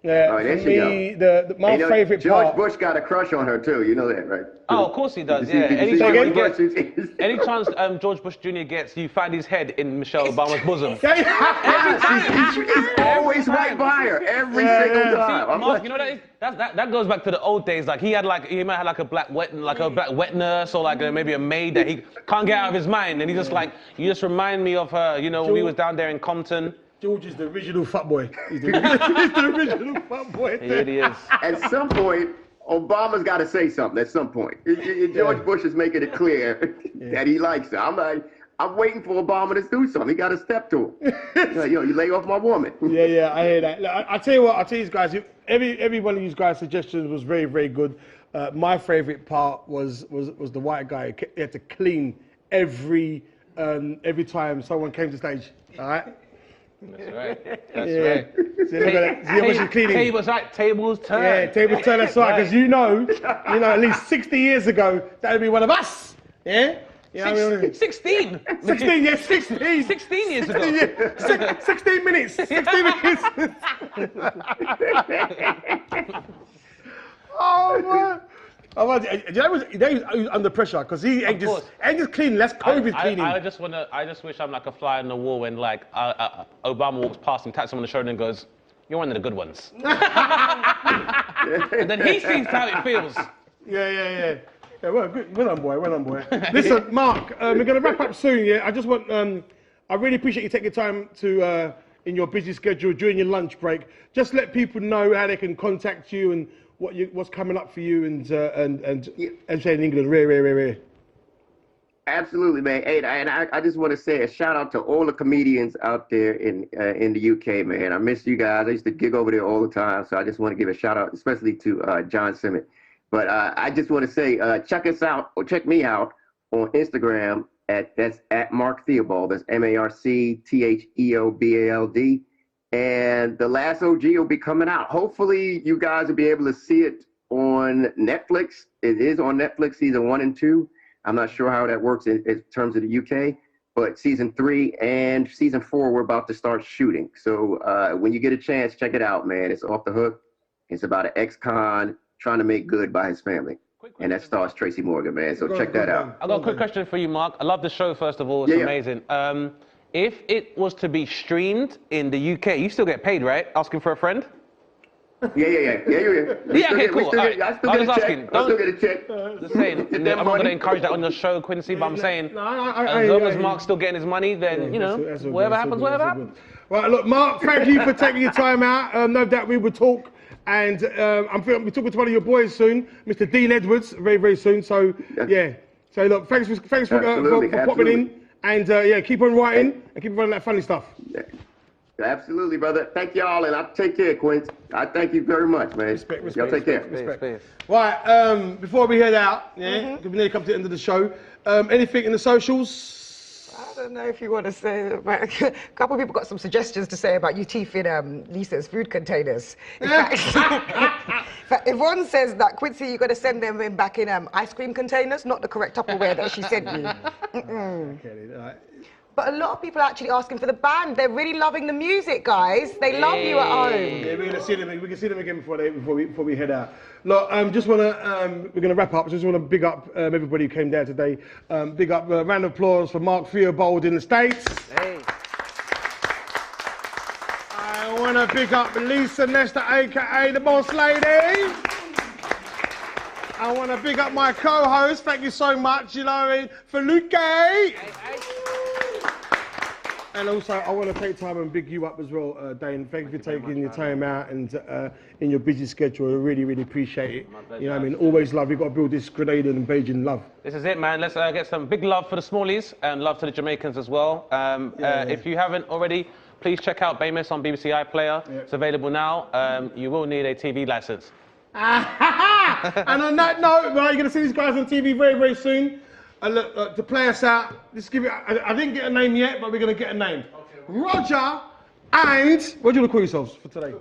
[SPEAKER 1] my favourite
[SPEAKER 13] George
[SPEAKER 1] part.
[SPEAKER 13] Bush got a crush on her too. You know that, right?
[SPEAKER 4] Oh, of course he does. Yeah. Any chance George Bush Jr. gets, you find his head in Michelle Obama's bosom.
[SPEAKER 13] He's always right by her every single time.
[SPEAKER 4] See, Mark, you know that goes back to the old days. Like he might have like a black wet nurse or like maybe a maid that he can't get out of his mind, and he's just like, you just remind me of her. You know, when we was down there in Compton.
[SPEAKER 1] George is the original fuckboy. He's the original fuckboy.
[SPEAKER 4] He is.
[SPEAKER 13] At some point, Obama's got to say something. At some point, George Bush is making it clear that he likes her. I'm waiting for Obama to do something. He got to step to him. You lay off my woman.
[SPEAKER 1] Yeah, I hear that. Look, I tell you what, I'll tell you guys. Every one of you guys' suggestions was very, very good. My favourite part was the white guy. He had to clean every time someone came to stage. All right.
[SPEAKER 4] That's right. That's
[SPEAKER 1] Yeah.
[SPEAKER 4] right.
[SPEAKER 1] See, look at that. See how much you're cleaning.
[SPEAKER 4] Tables, right? Tables turn.
[SPEAKER 1] Yeah, tables turn. That's right. Because you know, at least 60 years ago, that would be one of us. Yeah. You know what I mean?
[SPEAKER 4] 16.
[SPEAKER 1] 16, yes, 16.
[SPEAKER 4] 16 years ago.
[SPEAKER 1] 16 minutes. 16 minutes. Oh, man. Oh, well, you know, he was under pressure because he ain't just cleaning. That's COVID cleaning.
[SPEAKER 4] I just wish I'm like a fly on the wall when like Obama walks past and taps him on the shoulder and goes, "You're one of the good ones." And then he sees how it feels.
[SPEAKER 1] Yeah, well, good. Well done, boy. Listen, Mark, we're going to wrap up soon, yeah? I just want, I really appreciate you taking time to, in your busy schedule, during your lunch break, just let people know how they can contact you and what's coming up for you and say in England, rare.
[SPEAKER 13] Absolutely, man. Hey, and I just want to say a shout out to all the comedians out there in the UK, man. I miss you guys. I used to gig over there all the time, so I just want to give a shout out, especially to John Simmons. But I just want to say, check us out or check me out on Instagram that's at Mark Theobald. That's MarkTheobald. And The Last OG will be coming out. Hopefully, you guys will be able to see it on Netflix. It is on Netflix, season 1 and 2. I'm not sure how that works in terms of the UK, but season 3 and season 4, we're about to start shooting. So when you get a chance, check it out, man. It's off the hook. It's about an ex-con trying to make good by his family. And that stars Tracy Morgan, man. So check that out.
[SPEAKER 4] I've got a quick question for you, Mark. I love the show, first of all. It's amazing. If it was to be streamed in the UK, you still get paid, right? Asking for a friend?
[SPEAKER 13] Yeah.
[SPEAKER 4] Yeah, okay, cool.
[SPEAKER 13] I still get a check.
[SPEAKER 4] Just saying, I'm not going to encourage that on your show, Quincy, but I'm saying, as long as Mark's still getting his money, then, whatever happens.
[SPEAKER 1] Right, look, Mark, thank you for taking your time out. No doubt we will talk. And I'm talking to one of your boys soon, Mr. Dean Edwards, very, very soon. So, yeah. So, look, thanks for popping in. And, keep on writing and keep running that funny stuff.
[SPEAKER 13] Yeah. Absolutely, brother. Thank y'all, and I'll take care, Quince. I thank you very much, man.
[SPEAKER 1] Respect.
[SPEAKER 13] Y'all take care.
[SPEAKER 1] Respect. Right, before we head out, we nearly come to the end of the show. Anything in the socials?
[SPEAKER 3] I don't know if you want to say, but a couple of people got some suggestions to say about you teeth in Lisa's food containers. In fact, Yvonne says that, Quincy, you got to send them back in ice cream containers, not the correct Tupperware that she sent you. But a lot of people are actually asking for the band. They're really loving the music, guys. They love you at home.
[SPEAKER 1] Yeah, we're gonna see them. We can see them again before we head out. Look, we're gonna wrap up. Just want to big up everybody who came down today. Big up, round of applause for Mark Theobald in the States.
[SPEAKER 6] Hey.
[SPEAKER 1] I want to big up Lisa Nesta, aka the Boss Lady. I want to big up my co-host. Thank you so much, for Luke. And also, I want to take time and big you up as well, Dane. Thank you for taking your time out and in your busy schedule. I really, really appreciate it. You know what I mean? Always love. We've got to build this Grenadian and Bajan love.
[SPEAKER 4] This is it, man. Let's get some big love for the Smallies and love to the Jamaicans as well. If you haven't already, please check out Bamus on BBC iPlayer. Yeah. It's available now. You will need a TV license.
[SPEAKER 1] And on that note, right, you're going to see these guys on TV very, very soon. Look, to play us out, let's give it. I didn't get a name yet, but we're going to get a name. Okay. Roger and what do you want to call yourselves for today?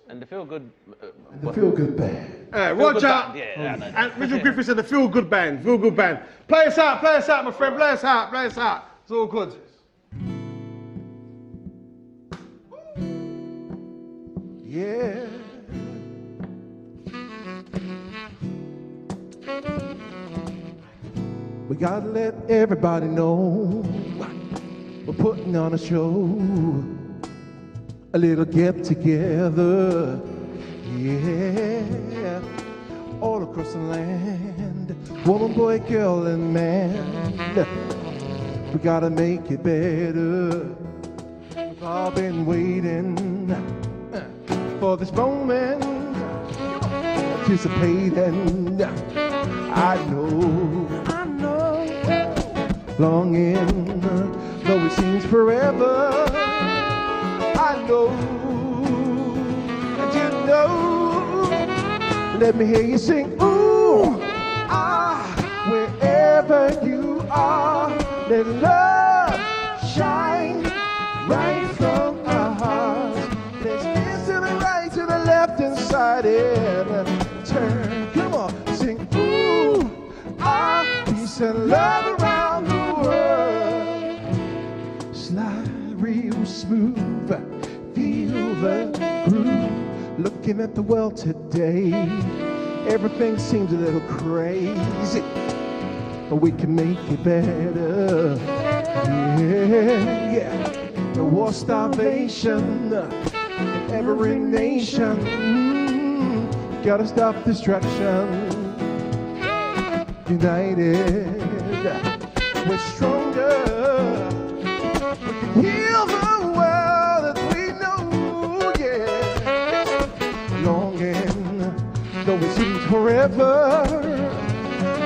[SPEAKER 4] And the Feel Good.
[SPEAKER 14] The Feel Good Band.
[SPEAKER 1] Roger and Richard Griffiths and the Feel Good Band. Feel Good Band. Play us out, my friend. Play us out. It's all good.
[SPEAKER 14] Yeah. We gotta let everybody know we're putting on a show, a little get together, yeah, all across the land, woman, boy, girl, and man. We gotta make it better. We've all been waiting for this moment, anticipating. I know, longing, though it seems forever. I know, and you know. Let me hear you sing, ooh, ah, wherever you are. Let love shine right from slide real smooth. Feel the groove. Looking at the world today, everything seems a little crazy, but we can make it better. Yeah. The war, starvation in every nation. Gotta stop destruction. United, we're stronger. We can heal the world as we know, yeah. Longing, though it seems forever.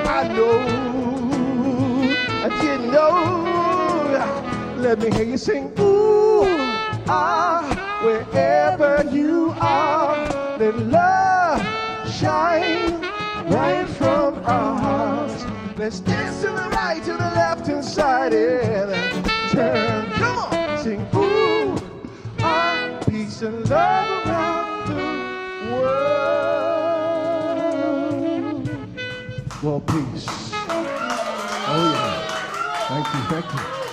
[SPEAKER 14] I know, I didn't know. Let me hear you sing, ooh, ah, wherever you are. Let love shine right from our hearts. Let's dance to the right, to the left, inside and turn. Come on, sing, ooh, ah, peace and love around the world. Well, peace. Oh yeah. Thank you, thank you.